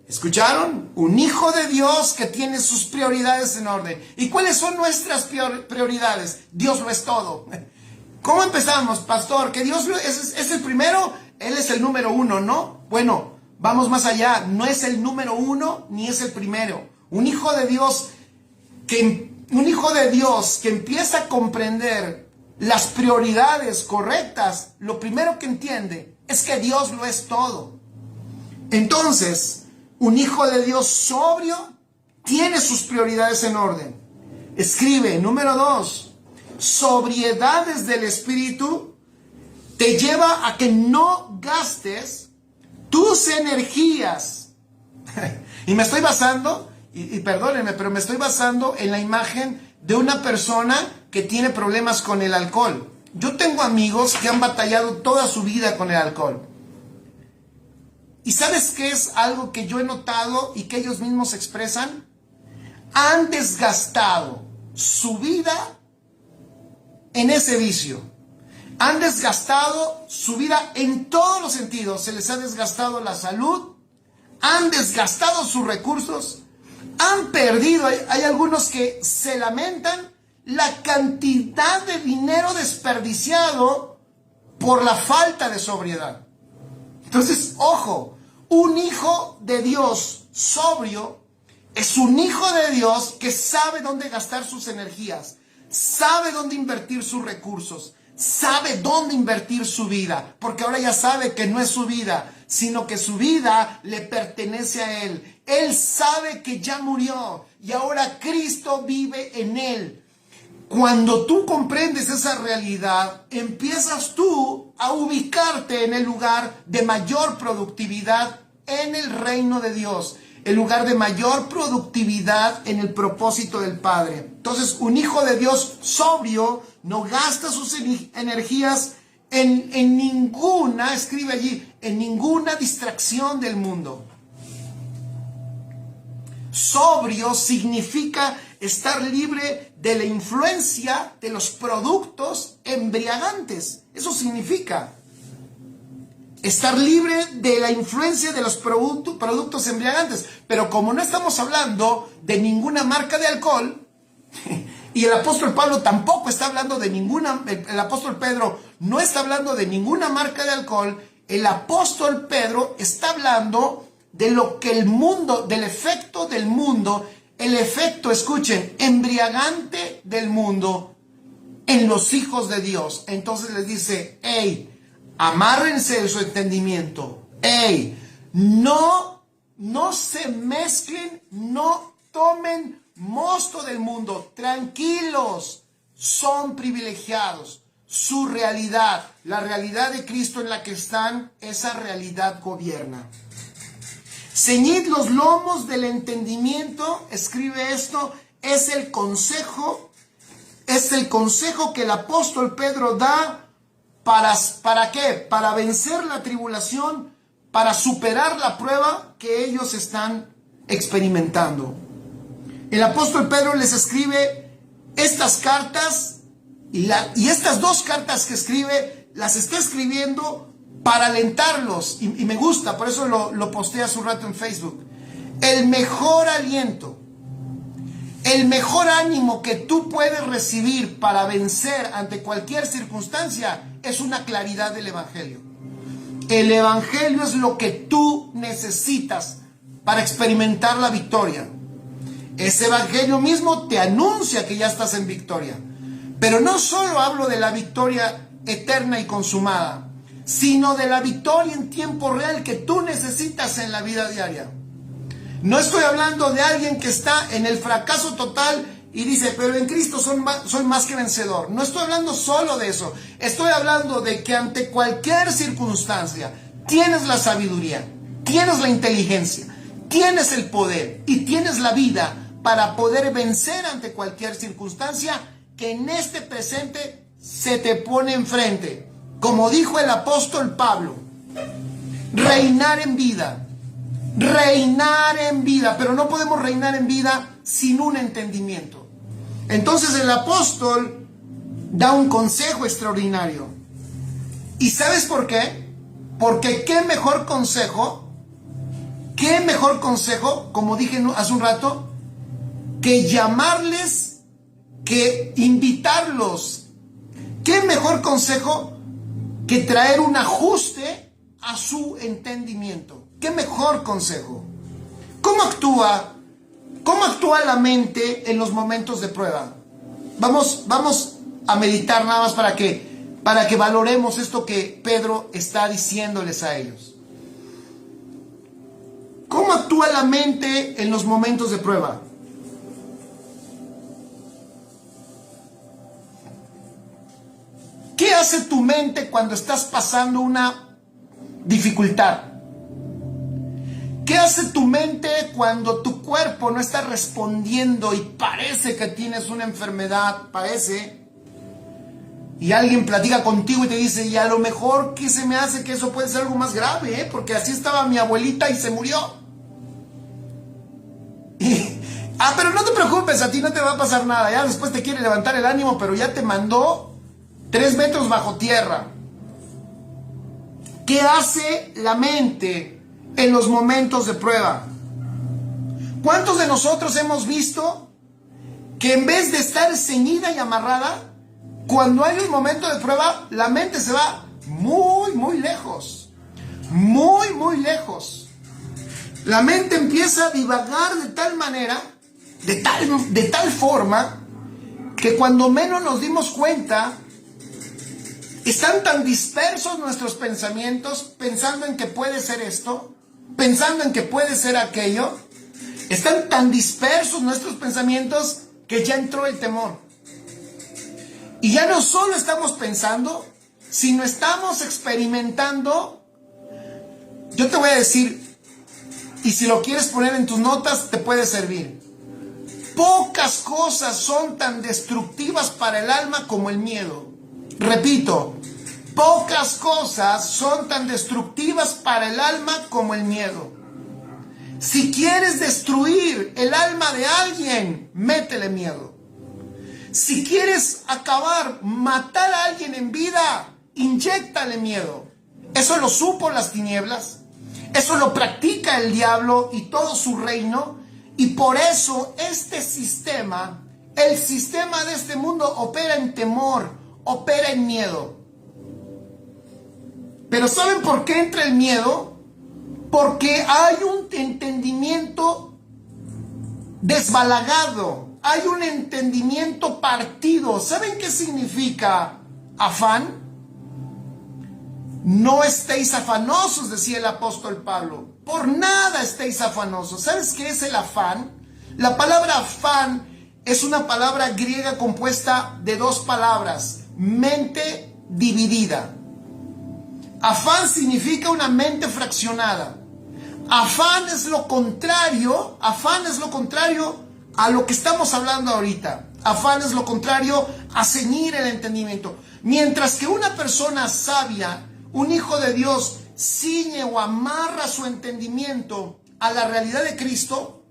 ¿Escucharon? Un hijo de Dios que tiene sus prioridades en orden. ¿Y cuáles son nuestras prioridades? Dios lo es todo. ¿Cómo empezamos, pastor? Que Dios es el primero, Él es el número uno, ¿no? Bueno, vamos más allá. No es el número uno ni es el primero. Un hijo de Dios que Un hijo de Dios que empieza a comprender las prioridades correctas, lo primero que entiende es que Dios lo es todo. Entonces, un hijo de Dios sobrio tiene sus prioridades en orden. Escribe, número 2, sobriedad del espíritu te lleva a que no gastes tus energías. Y me estoy basando, y perdónenme, pero me estoy basando en la imagen de una persona que tiene problemas con el alcohol. Yo tengo amigos que han batallado toda su vida con el alcohol. ¿Y sabes qué es algo que yo he notado y que ellos mismos expresan? Han desgastado su vida en ese vicio. Han desgastado su vida en todos los sentidos. Se les ha desgastado la salud, han desgastado sus recursos, han perdido. Hay algunos que se lamentan la cantidad de dinero desperdiciado por la falta de sobriedad. Entonces, ojo, un hijo de Dios sobrio es un hijo de Dios que sabe dónde gastar sus energías, sabe dónde invertir sus recursos, sabe dónde invertir su vida, porque ahora ya sabe que no es su vida, sino que su vida le pertenece a Él. Él sabe que ya murió y ahora Cristo vive en Él. Cuando tú comprendes esa realidad, empiezas tú a ubicarte en el lugar de mayor productividad en el reino de Dios, el lugar de mayor productividad en el propósito del Padre. Entonces, un hijo de Dios sobrio no gasta sus energías en ninguna, escribe allí, en ninguna distracción del mundo. Sobrio significa estar libre de la influencia de los productos embriagantes. Eso significa estar libre de la influencia de los productos embriagantes. Pero como no estamos hablando de ninguna marca de alcohol, y el apóstol Pablo tampoco está hablando de ninguna, el apóstol Pedro no está hablando de ninguna marca de alcohol, el apóstol Pedro está hablando de lo que el mundo, del efecto del mundo, el efecto, escuchen, embriagante del mundo en los hijos de Dios. Entonces les dice, hey, amárrense de su entendimiento, hey, no se mezclen, no tomen mosto del mundo, tranquilos, son privilegiados. Su realidad, la realidad de Cristo en la que están, esa realidad gobierna. Ceñid los lomos del entendimiento, escribe esto, es el consejo que el apóstol Pedro da ¿para qué? Para vencer la tribulación, para superar la prueba que ellos están experimentando. El apóstol Pedro les escribe estas cartas y estas dos cartas que escribe, las está escribiendo para alentarlos, y me gusta, por eso lo posteé hace un rato en Facebook. El mejor aliento, el mejor ánimo que tú puedes recibir para vencer ante cualquier circunstancia es una claridad del Evangelio. El Evangelio es lo que tú necesitas para experimentar la victoria. Ese Evangelio mismo te anuncia que ya estás en victoria. Pero no solo hablo de la victoria eterna y consumada, sino de la victoria en tiempo real que tú necesitas en la vida diaria. No estoy hablando de alguien que está en el fracaso total y dice, pero en Cristo soy más que vencedor. No estoy hablando solo de eso. Estoy hablando de que ante cualquier circunstancia tienes la sabiduría, tienes la inteligencia, tienes el poder y tienes la vida para poder vencer ante cualquier circunstancia que en este presente se te pone enfrente. Como dijo el apóstol Pablo, reinar en vida, pero no podemos reinar en vida sin un entendimiento. Entonces el apóstol da un consejo extraordinario. ¿Y sabes por qué? Porque qué mejor consejo, como dije hace un rato, que llamarles, que invitarlos. ¿Qué mejor consejo que traer un ajuste a su entendimiento? ¿Qué mejor consejo? ¿Cómo ¿Cómo actúa la mente en los momentos de prueba? Vamos a meditar nada más para que valoremos esto que Pedro está diciéndoles a ellos. ¿Cómo actúa la mente en los momentos de prueba? ¿Qué hace tu mente cuando estás pasando una dificultad? ¿Qué hace tu mente cuando tu cuerpo no está respondiendo y parece que tienes una enfermedad? Y alguien platica contigo y te dice, y a lo mejor que se me hace que eso puede ser algo más grave, porque así estaba mi abuelita y se murió. Pero no te preocupes, a ti no te va a pasar nada. Ya después te quiere levantar el ánimo, pero ya te mandó 3 metros bajo tierra. ¿Qué hace la mente en los momentos de prueba? ¿Cuántos de nosotros hemos visto que en vez de estar ceñida y amarrada, cuando hay un momento de prueba, la mente se va muy, muy lejos? Muy, muy lejos. La mente empieza a divagar de tal manera, de tal forma, que cuando menos nos dimos cuenta, están tan dispersos nuestros pensamientos, pensando en que puede ser esto, pensando en que puede ser aquello. Están tan dispersos nuestros pensamientos que ya entró el temor. Y ya no solo estamos pensando, sino estamos experimentando. Yo te voy a decir, y si lo quieres poner en tus notas, te puede servir. Pocas cosas son tan destructivas para el alma como el miedo. Repito, pocas cosas son tan destructivas para el alma como el miedo. Si quieres destruir el alma de alguien, métele miedo. Si quieres matar a alguien en vida, inyéctale miedo. Eso lo supo las tinieblas, eso lo practica el diablo y todo su reino, y por eso este sistema, el sistema de este mundo, opera en temor, opera en miedo. Pero ¿saben por qué entra el miedo? Porque hay un entendimiento desbalagado, hay un entendimiento partido. ¿Saben qué significa afán? No estéis afanosos, decía el apóstol Pablo. Por nada estéis afanosos. ¿Sabes qué es el afán? La palabra afán es una palabra griega compuesta de 2 palabras, mente dividida. Afán significa una mente fraccionada. Afán es lo contrario a lo que estamos hablando ahorita. Afán es lo contrario a ceñir el entendimiento. Mientras que una persona sabia, un hijo de Dios, ciñe o amarra su entendimiento a la realidad de Cristo,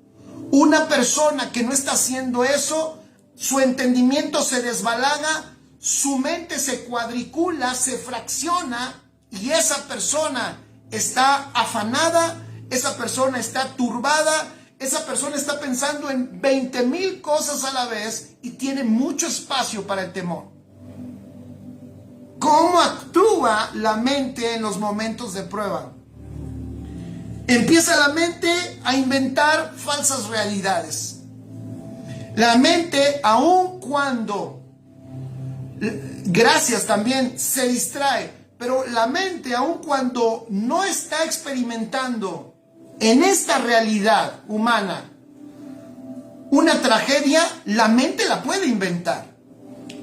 una persona que no está haciendo eso, su entendimiento se desbalaga, su mente se cuadricula, se fracciona, y esa persona está afanada, esa persona está turbada, esa persona está pensando en 20,000 cosas a la vez y tiene mucho espacio para el temor. ¿Cómo actúa la mente en los momentos de prueba? Empieza la mente a inventar falsas realidades. La mente, aun cuando, gracias también, se distrae. Pero la mente, aun cuando no está experimentando en esta realidad humana una tragedia, la mente la puede inventar.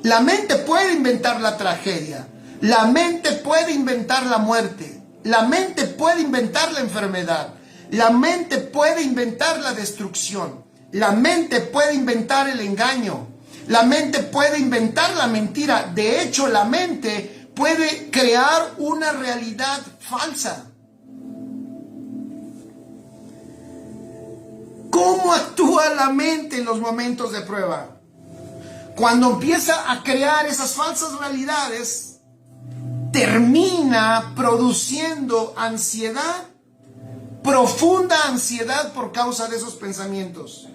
La mente puede inventar la tragedia. La mente puede inventar la muerte. La mente puede inventar la enfermedad. La mente puede inventar la destrucción. La mente puede inventar el engaño. La mente puede inventar la mentira. De hecho, la mente puede crear una realidad falsa. ¿Cómo actúa la mente en los momentos de prueba? Cuando empieza a crear esas falsas realidades, termina produciendo ansiedad, profunda ansiedad por causa de esos pensamientos.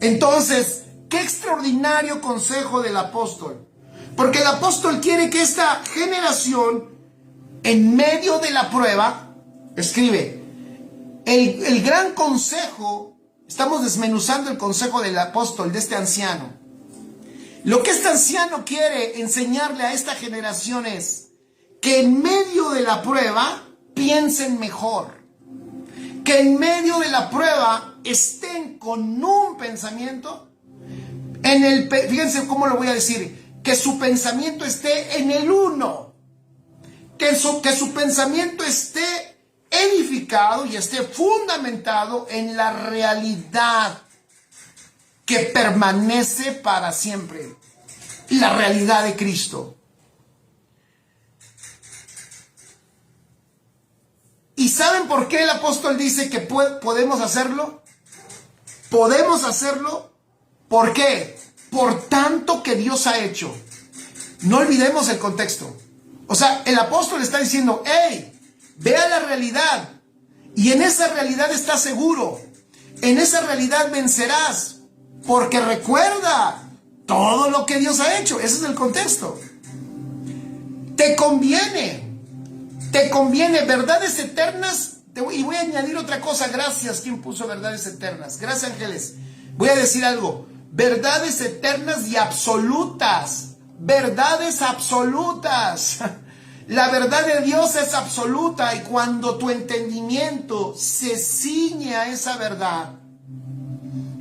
Entonces, qué extraordinario consejo del apóstol. Porque el apóstol quiere que esta generación, en medio de la prueba, escribe, el gran consejo Estamos desmenuzando el consejo del apóstol, de este anciano. Lo que este anciano quiere enseñarle a esta generación es que en medio de la prueba piensen mejor. Que en medio de la prueba estén con un pensamiento fíjense cómo lo voy a decir, que su pensamiento esté en el uno, que su pensamiento esté edificado y esté fundamentado en la realidad que permanece para siempre, la realidad de Cristo. ¿Y saben por qué el apóstol dice que podemos hacerlo? Podemos hacerlo. ¿Por qué? Por tanto que Dios ha hecho. No olvidemos el contexto. O sea, el apóstol está diciendo, hey, vea la realidad. Y en esa realidad estás seguro. En esa realidad vencerás. Porque recuerda todo lo que Dios ha hecho. Ese es el contexto. Te conviene verdades eternas. Y voy a añadir otra cosa. Gracias, ¿quién puso verdades eternas? Gracias, ángeles. Voy a decir algo. Verdades eternas y absolutas. Verdades absolutas. La verdad de Dios es absoluta. Y cuando tu entendimiento se ciñe a esa verdad,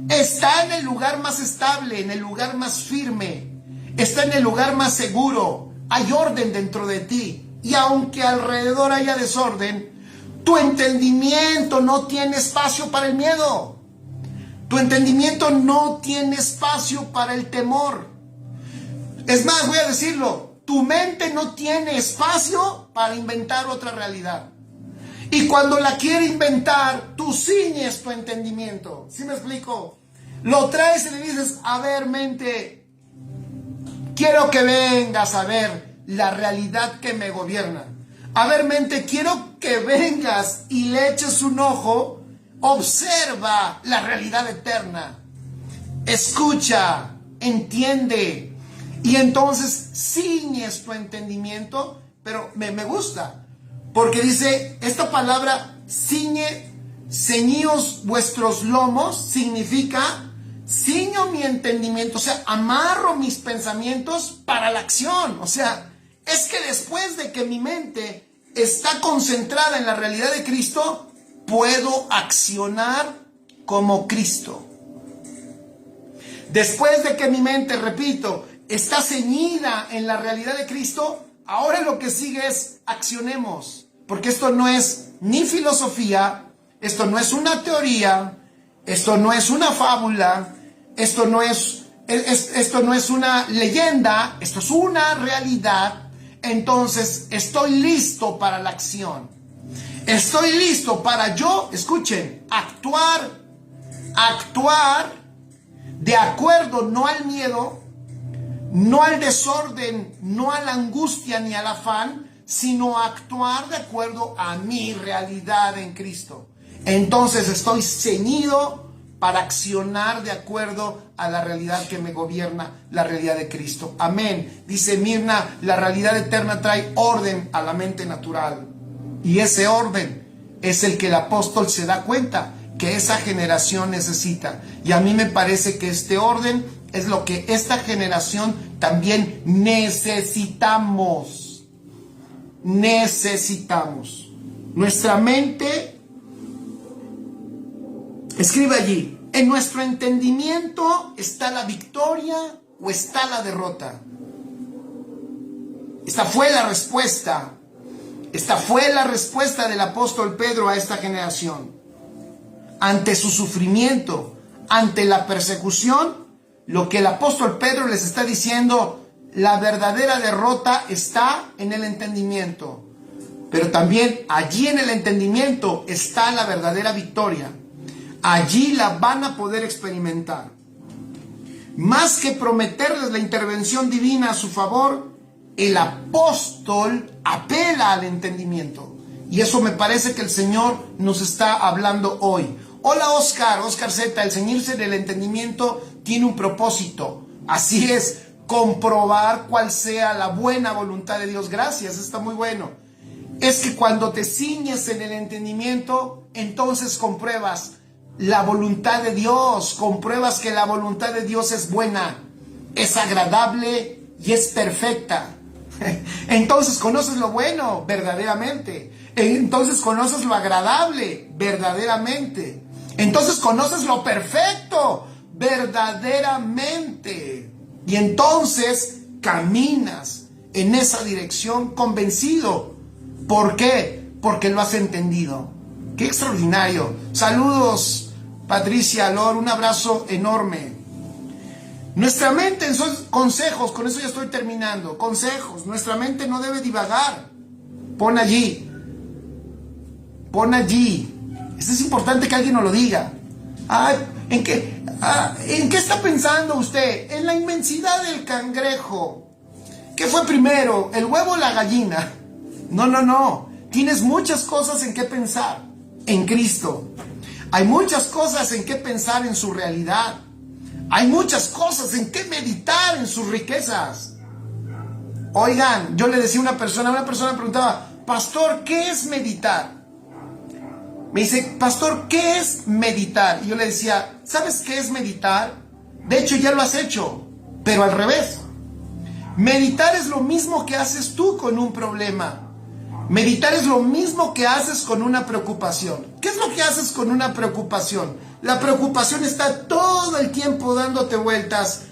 está en el lugar más estable, en el lugar más firme, está en el lugar más seguro. Hay orden dentro de ti. Y aunque alrededor haya desorden, tu entendimiento no tiene espacio para el miedo. Tu entendimiento no tiene espacio para el temor. Es más, voy a decirlo, tu mente no tiene espacio para inventar otra realidad. Y cuando la quiere inventar, tú ciñes tu entendimiento. ¿Sí me explico? Lo traes y le dices, a ver, mente, quiero que vengas a ver la realidad que me gobierna. A ver, mente, quiero que vengas y le eches un ojo. Observa la realidad eterna. Escucha, entiende. Y entonces ciñes tu entendimiento. Pero me gusta. Porque dice, esta palabra ciñe, ceñíos vuestros lomos, significa ciño mi entendimiento. O sea, amarro mis pensamientos para la acción. O sea, es que después de que mi mente está concentrada en la realidad de Cristo, puedo accionar como Cristo. Después de que mi mente, repito, está ceñida en la realidad de Cristo, ahora lo que sigue es accionemos. Porque esto no es ni filosofía, esto no es una teoría, esto no es una fábula, esto no es una leyenda, esto es una realidad. Entonces estoy listo para la acción. Estoy listo para escuchen, actuar de acuerdo no al miedo, no al desorden, no a la angustia ni al afán, sino actuar de acuerdo a mi realidad en Cristo. Entonces estoy ceñido para accionar de acuerdo a la realidad que me gobierna, la realidad de Cristo. Amén. Dice Mirna, la realidad eterna trae orden a la mente natural. Y ese orden es el que el apóstol se da cuenta que esa generación necesita. Y a mí me parece que este orden es lo que esta generación también necesitamos. Necesitamos. Nuestra mente, escribe allí, en nuestro entendimiento está la victoria o está la derrota. Esta fue la respuesta. Esta fue la respuesta del apóstol Pedro a esta generación. Ante su sufrimiento, ante la persecución, lo que el apóstol Pedro les está diciendo, la verdadera derrota está en el entendimiento. Pero también allí en el entendimiento está la verdadera victoria. Allí la van a poder experimentar. Más que prometerles la intervención divina a su favor, el apóstol apela al entendimiento. Y eso me parece que el Señor nos está hablando hoy. Hola Oscar Z, el ceñirse del entendimiento tiene un propósito. Así es, comprobar cuál sea la buena voluntad de Dios. Gracias, está muy bueno. Es que cuando te ciñes en el entendimiento, entonces compruebas la voluntad de Dios, compruebas que la voluntad de Dios es buena, es agradable y es perfecta. Entonces conoces lo bueno verdaderamente. Entonces conoces lo agradable verdaderamente. Entonces conoces lo perfecto verdaderamente. Y entonces caminas en esa dirección convencido. ¿Por qué? Porque lo has entendido. ¡Qué extraordinario! Saludos, Patricia Lor, un abrazo enorme. Nuestra mente, son consejos, con eso ya estoy terminando. Consejos, nuestra mente no debe divagar. Pon allí. Esto es importante que alguien nos lo diga. ¿En qué está pensando usted? En la inmensidad del cangrejo. ¿Qué fue primero, el huevo o la gallina? No. Tienes muchas cosas en qué pensar en Cristo. Hay muchas cosas en qué pensar en su realidad. Hay muchas cosas en qué meditar en sus riquezas. Oigan, yo le decía a una persona me preguntaba, pastor, ¿qué es meditar? Me dice, pastor, ¿qué es meditar? Y yo le decía, ¿sabes qué es meditar? De hecho, ya lo has hecho, pero al revés. Meditar es lo mismo que haces tú con un problema. Meditar es lo mismo que haces con una preocupación. ¿Qué es lo que haces con una preocupación? La preocupación está todo el tiempo dándote vueltas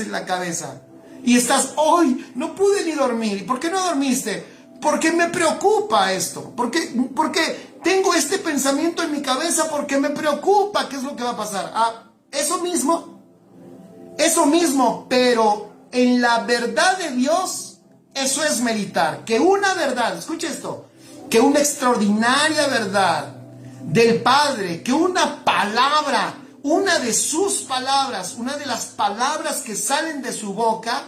en la cabeza. Y estás, hoy no pude ni dormir. ¿Por qué no dormiste? Porque me preocupa esto. Porque tengo este pensamiento en mi cabeza porque me preocupa qué es lo que va a pasar. Eso mismo, pero en la verdad de Dios, eso es meditar. Que una verdad, escuche esto, que una extraordinaria verdad del Padre, que una palabra, una de sus palabras, una de las palabras que salen de su boca,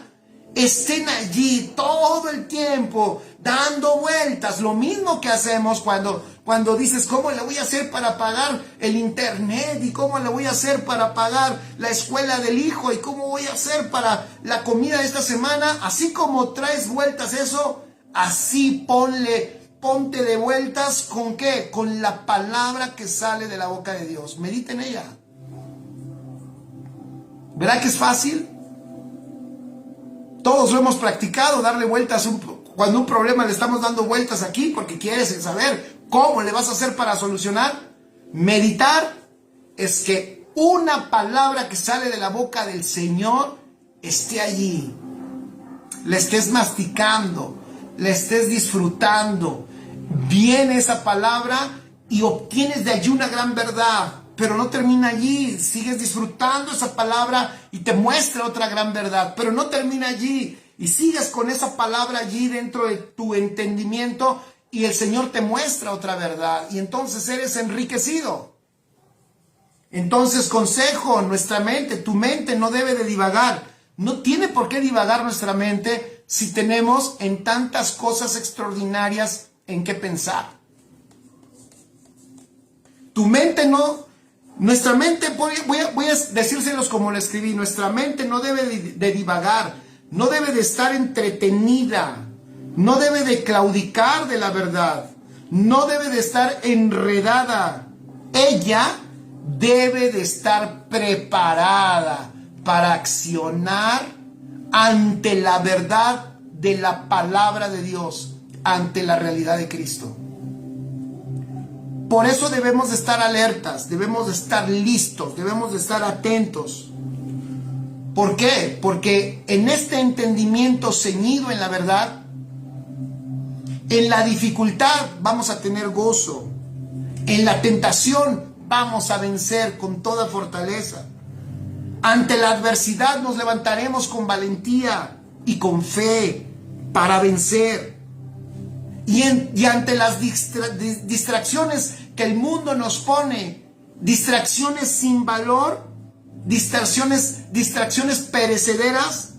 estén allí todo el tiempo, dando vueltas. Lo mismo que hacemos cuando dices, ¿cómo le voy a hacer para pagar el internet? ¿Y cómo le voy a hacer para pagar la escuela del hijo? ¿Y cómo voy a hacer para la comida de esta semana? Así como traes vueltas eso, así ponte de vueltas. ¿Con qué? Con la palabra que sale de la boca de Dios. Medita en ella. ¿Verdad que es fácil? Todos lo hemos practicado, darle vueltas. Cuando un problema le estamos dando vueltas aquí porque quieres saber cómo le vas a hacer para solucionar. Meditar es que una palabra que sale de la boca del Señor esté allí. La estés masticando, la estés disfrutando. Viene esa palabra y obtienes de allí una gran verdad. Pero no termina allí, sigues disfrutando esa palabra y te muestra otra gran verdad, pero no termina allí y sigues con esa palabra allí dentro de tu entendimiento y el Señor te muestra otra verdad y entonces eres enriquecido. Entonces, consejo, nuestra mente, tu mente no debe de divagar, no tiene por qué divagar nuestra mente si tenemos en tantas cosas extraordinarias en qué pensar. Tu mente no... Nuestra mente, voy a decírselos como lo escribí, nuestra mente no debe de divagar, no debe de estar entretenida, no debe de claudicar de la verdad, no debe de estar enredada. Ella debe de estar preparada para accionar ante la verdad de la palabra de Dios, ante la realidad de Cristo. Por eso debemos de estar alertas, debemos de estar listos, debemos de estar atentos. ¿Por qué? Porque en este entendimiento ceñido en la verdad, en la dificultad vamos a tener gozo, en la tentación vamos a vencer con toda fortaleza. Ante la adversidad nos levantaremos con valentía y con fe para vencer. Y ante las distracciones que el mundo nos pone, distracciones sin valor, distracciones perecederas,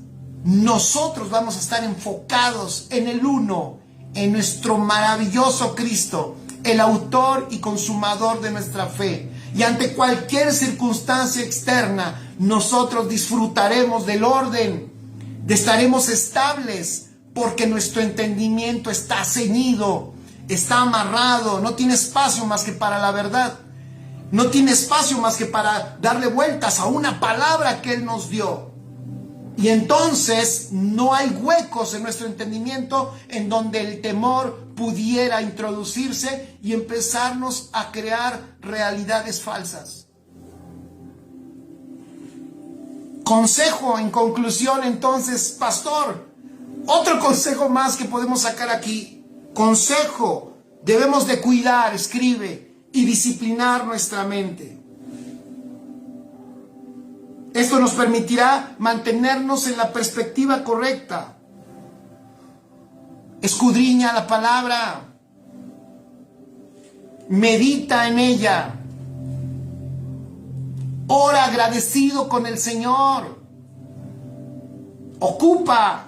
nosotros vamos a estar enfocados en el uno, en nuestro maravilloso Cristo, el autor y consumador de nuestra fe. Y ante cualquier circunstancia externa, nosotros disfrutaremos del orden, estaremos estables, porque nuestro entendimiento está ceñido, está amarrado, no tiene espacio más que para la verdad. no tiene espacio más que para darle vueltas a una palabra que Él nos dio. Y entonces no hay huecos en nuestro entendimiento en donde el temor pudiera introducirse y empezarnos a crear realidades falsas. Consejo en conclusión entonces, pastor, otro consejo más que podemos sacar aquí. Consejo, debemos de cuidar, escribe, y disciplinar nuestra mente. Esto nos permitirá mantenernos en la perspectiva correcta. Escudriña la palabra. Medita en ella. Ora agradecido con el Señor. Ocupa.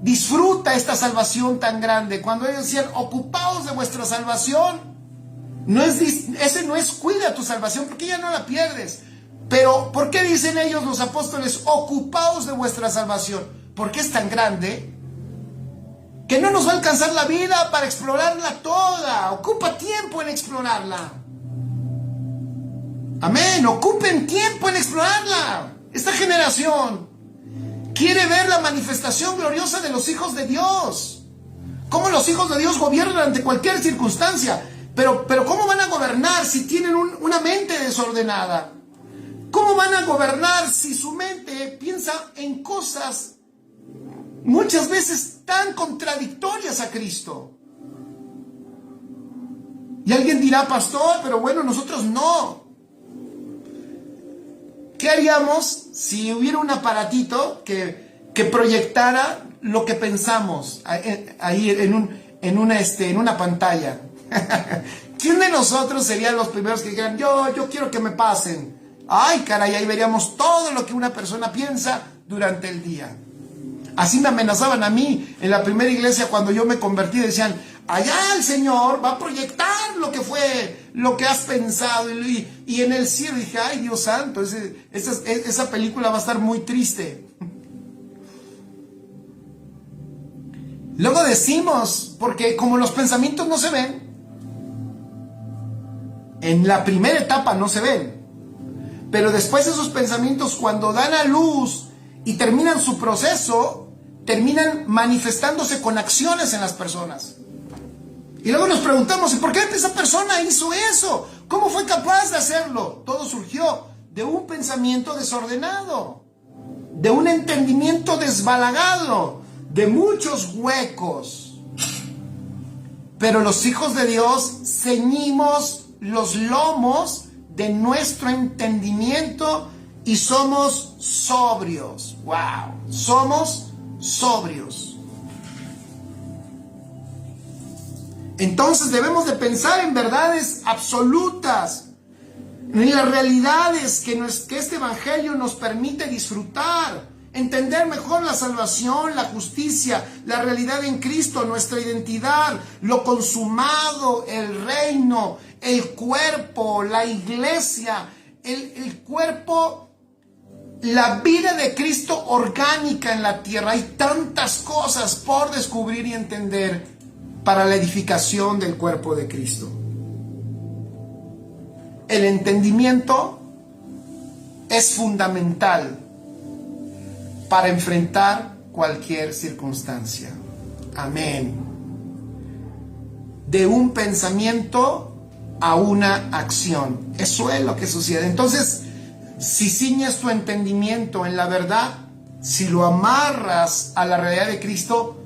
Disfruta esta salvación tan grande. Cuando ellos decían, ocupaos de vuestra salvación, ese no es cuida tu salvación, porque ya no la pierdes. Pero, ¿por qué dicen ellos, los apóstoles, ocupaos de vuestra salvación? Porque es tan grande que no nos va a alcanzar la vida para explorarla toda. Ocupa tiempo en explorarla. Amén, ocupen tiempo en explorarla. Esta generación quiere ver la manifestación gloriosa de los hijos de Dios. Cómo los hijos de Dios gobiernan ante cualquier circunstancia. Pero ¿cómo van a gobernar si tienen una mente desordenada? ¿Cómo van a gobernar si su mente piensa en cosas muchas veces tan contradictorias a Cristo? Y alguien dirá, pastor, pero bueno, nosotros no. ¿Qué haríamos si hubiera un aparatito que proyectara lo que pensamos ahí en una pantalla? ¿Quién de nosotros serían los primeros que dijeran, yo quiero que me pasen? Ay, caray, ahí veríamos todo lo que una persona piensa durante el día. Así me amenazaban a mí en la primera iglesia cuando yo me convertí. Decían, allá el Señor va a proyectar lo que has pensado. Y en el cielo dije, ay, Dios santo, esa película va a estar muy triste. Luego decimos, porque como los pensamientos no se ven, en la primera etapa no se ven, pero después esos pensamientos, cuando dan a luz y terminan su proceso, terminan manifestándose con acciones en las personas. Y luego nos preguntamos, ¿y por qué esa persona hizo eso? ¿Cómo fue capaz de hacerlo? Todo surgió de un pensamiento desordenado, de un entendimiento desbalagado, de muchos huecos. Pero los hijos de Dios ceñimos los lomos de nuestro entendimiento y somos sobrios. ¡Wow! Somos sobrios. Entonces debemos de pensar en verdades absolutas, en las realidades que este evangelio nos permite disfrutar. Entender mejor la salvación, la justicia, la realidad en Cristo, nuestra identidad, lo consumado, el reino, el cuerpo, la iglesia, el cuerpo, la vida de Cristo orgánica en la tierra. Hay tantas cosas por descubrir y entender para la edificación del cuerpo de Cristo. El entendimiento es fundamental para enfrentar cualquier circunstancia. Amén. De un pensamiento a una acción. Eso es lo que sucede. Entonces, si ciñes tu entendimiento en la verdad, si lo amarras a la realidad de Cristo,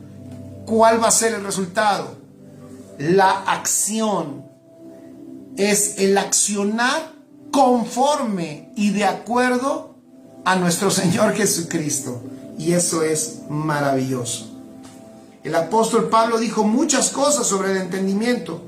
¿cuál va a ser el resultado? La acción. Es el accionar conforme y de acuerdo a nuestro Señor Jesucristo. Y eso es maravilloso. El apóstol Pablo dijo muchas cosas sobre el entendimiento.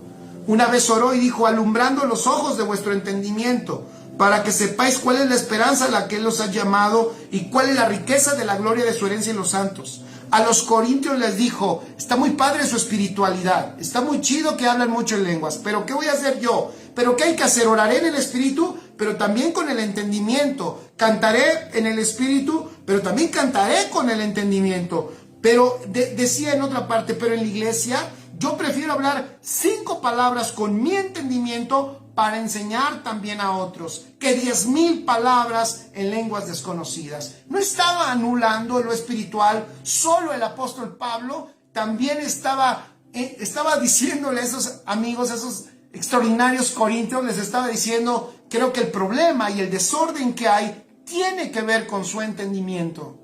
Una vez oró y dijo, alumbrando los ojos de vuestro entendimiento, para que sepáis cuál es la esperanza a la que Él os ha llamado y cuál es la riqueza de la gloria de su herencia en los santos. A los corintios les dijo, está muy padre su espiritualidad, está muy chido que hablan mucho en lenguas, pero ¿qué voy a hacer yo? ¿Pero qué hay que hacer? Oraré en el espíritu, pero también con el entendimiento. Cantaré en el espíritu, pero también cantaré con el entendimiento. Pero decía en otra parte, pero en la iglesia Yo prefiero hablar 5 palabras con mi entendimiento para enseñar también a otros, que 10,000 palabras en lenguas desconocidas. No estaba anulando lo espiritual, solo el apóstol Pablo también estaba diciéndole a esos amigos, a esos extraordinarios corintios, les estaba diciendo, creo que el problema y el desorden que hay tiene que ver con su entendimiento.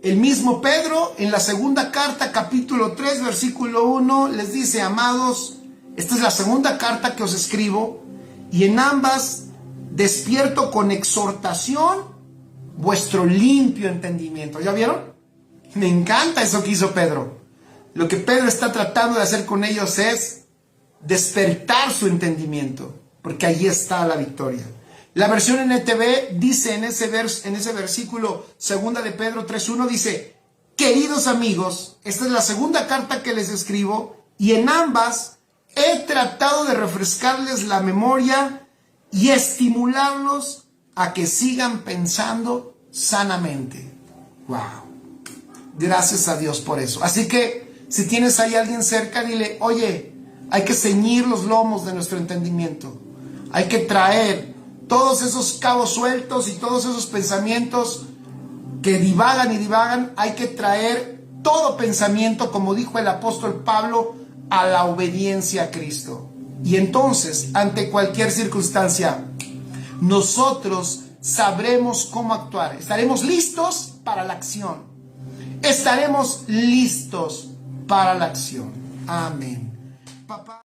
El mismo Pedro, en la segunda carta, capítulo 3, versículo 1, les dice, amados, esta es la segunda carta que os escribo, y en ambas despierto con exhortación vuestro limpio entendimiento. ¿Ya vieron? Me encanta eso que hizo Pedro. Lo que Pedro está tratando de hacer con ellos es despertar su entendimiento, porque allí está la victoria. La versión NTV dice en ese versículo, segunda de Pedro 3:1, dice, queridos amigos, esta es la segunda carta que les escribo, y en ambas he tratado de refrescarles la memoria y estimularlos a que sigan pensando sanamente. ¡Wow! Gracias a Dios por eso. Así que, si tienes ahí a alguien cerca, dile, oye, hay que ceñir los lomos de nuestro entendimiento. Hay que traer todos esos cabos sueltos y todos esos pensamientos que divagan, hay que traer todo pensamiento, como dijo el apóstol Pablo, a la obediencia a Cristo. Y entonces, ante cualquier circunstancia, nosotros sabremos cómo actuar. Estaremos listos para la acción. Estaremos listos para la acción. Amén. Papá.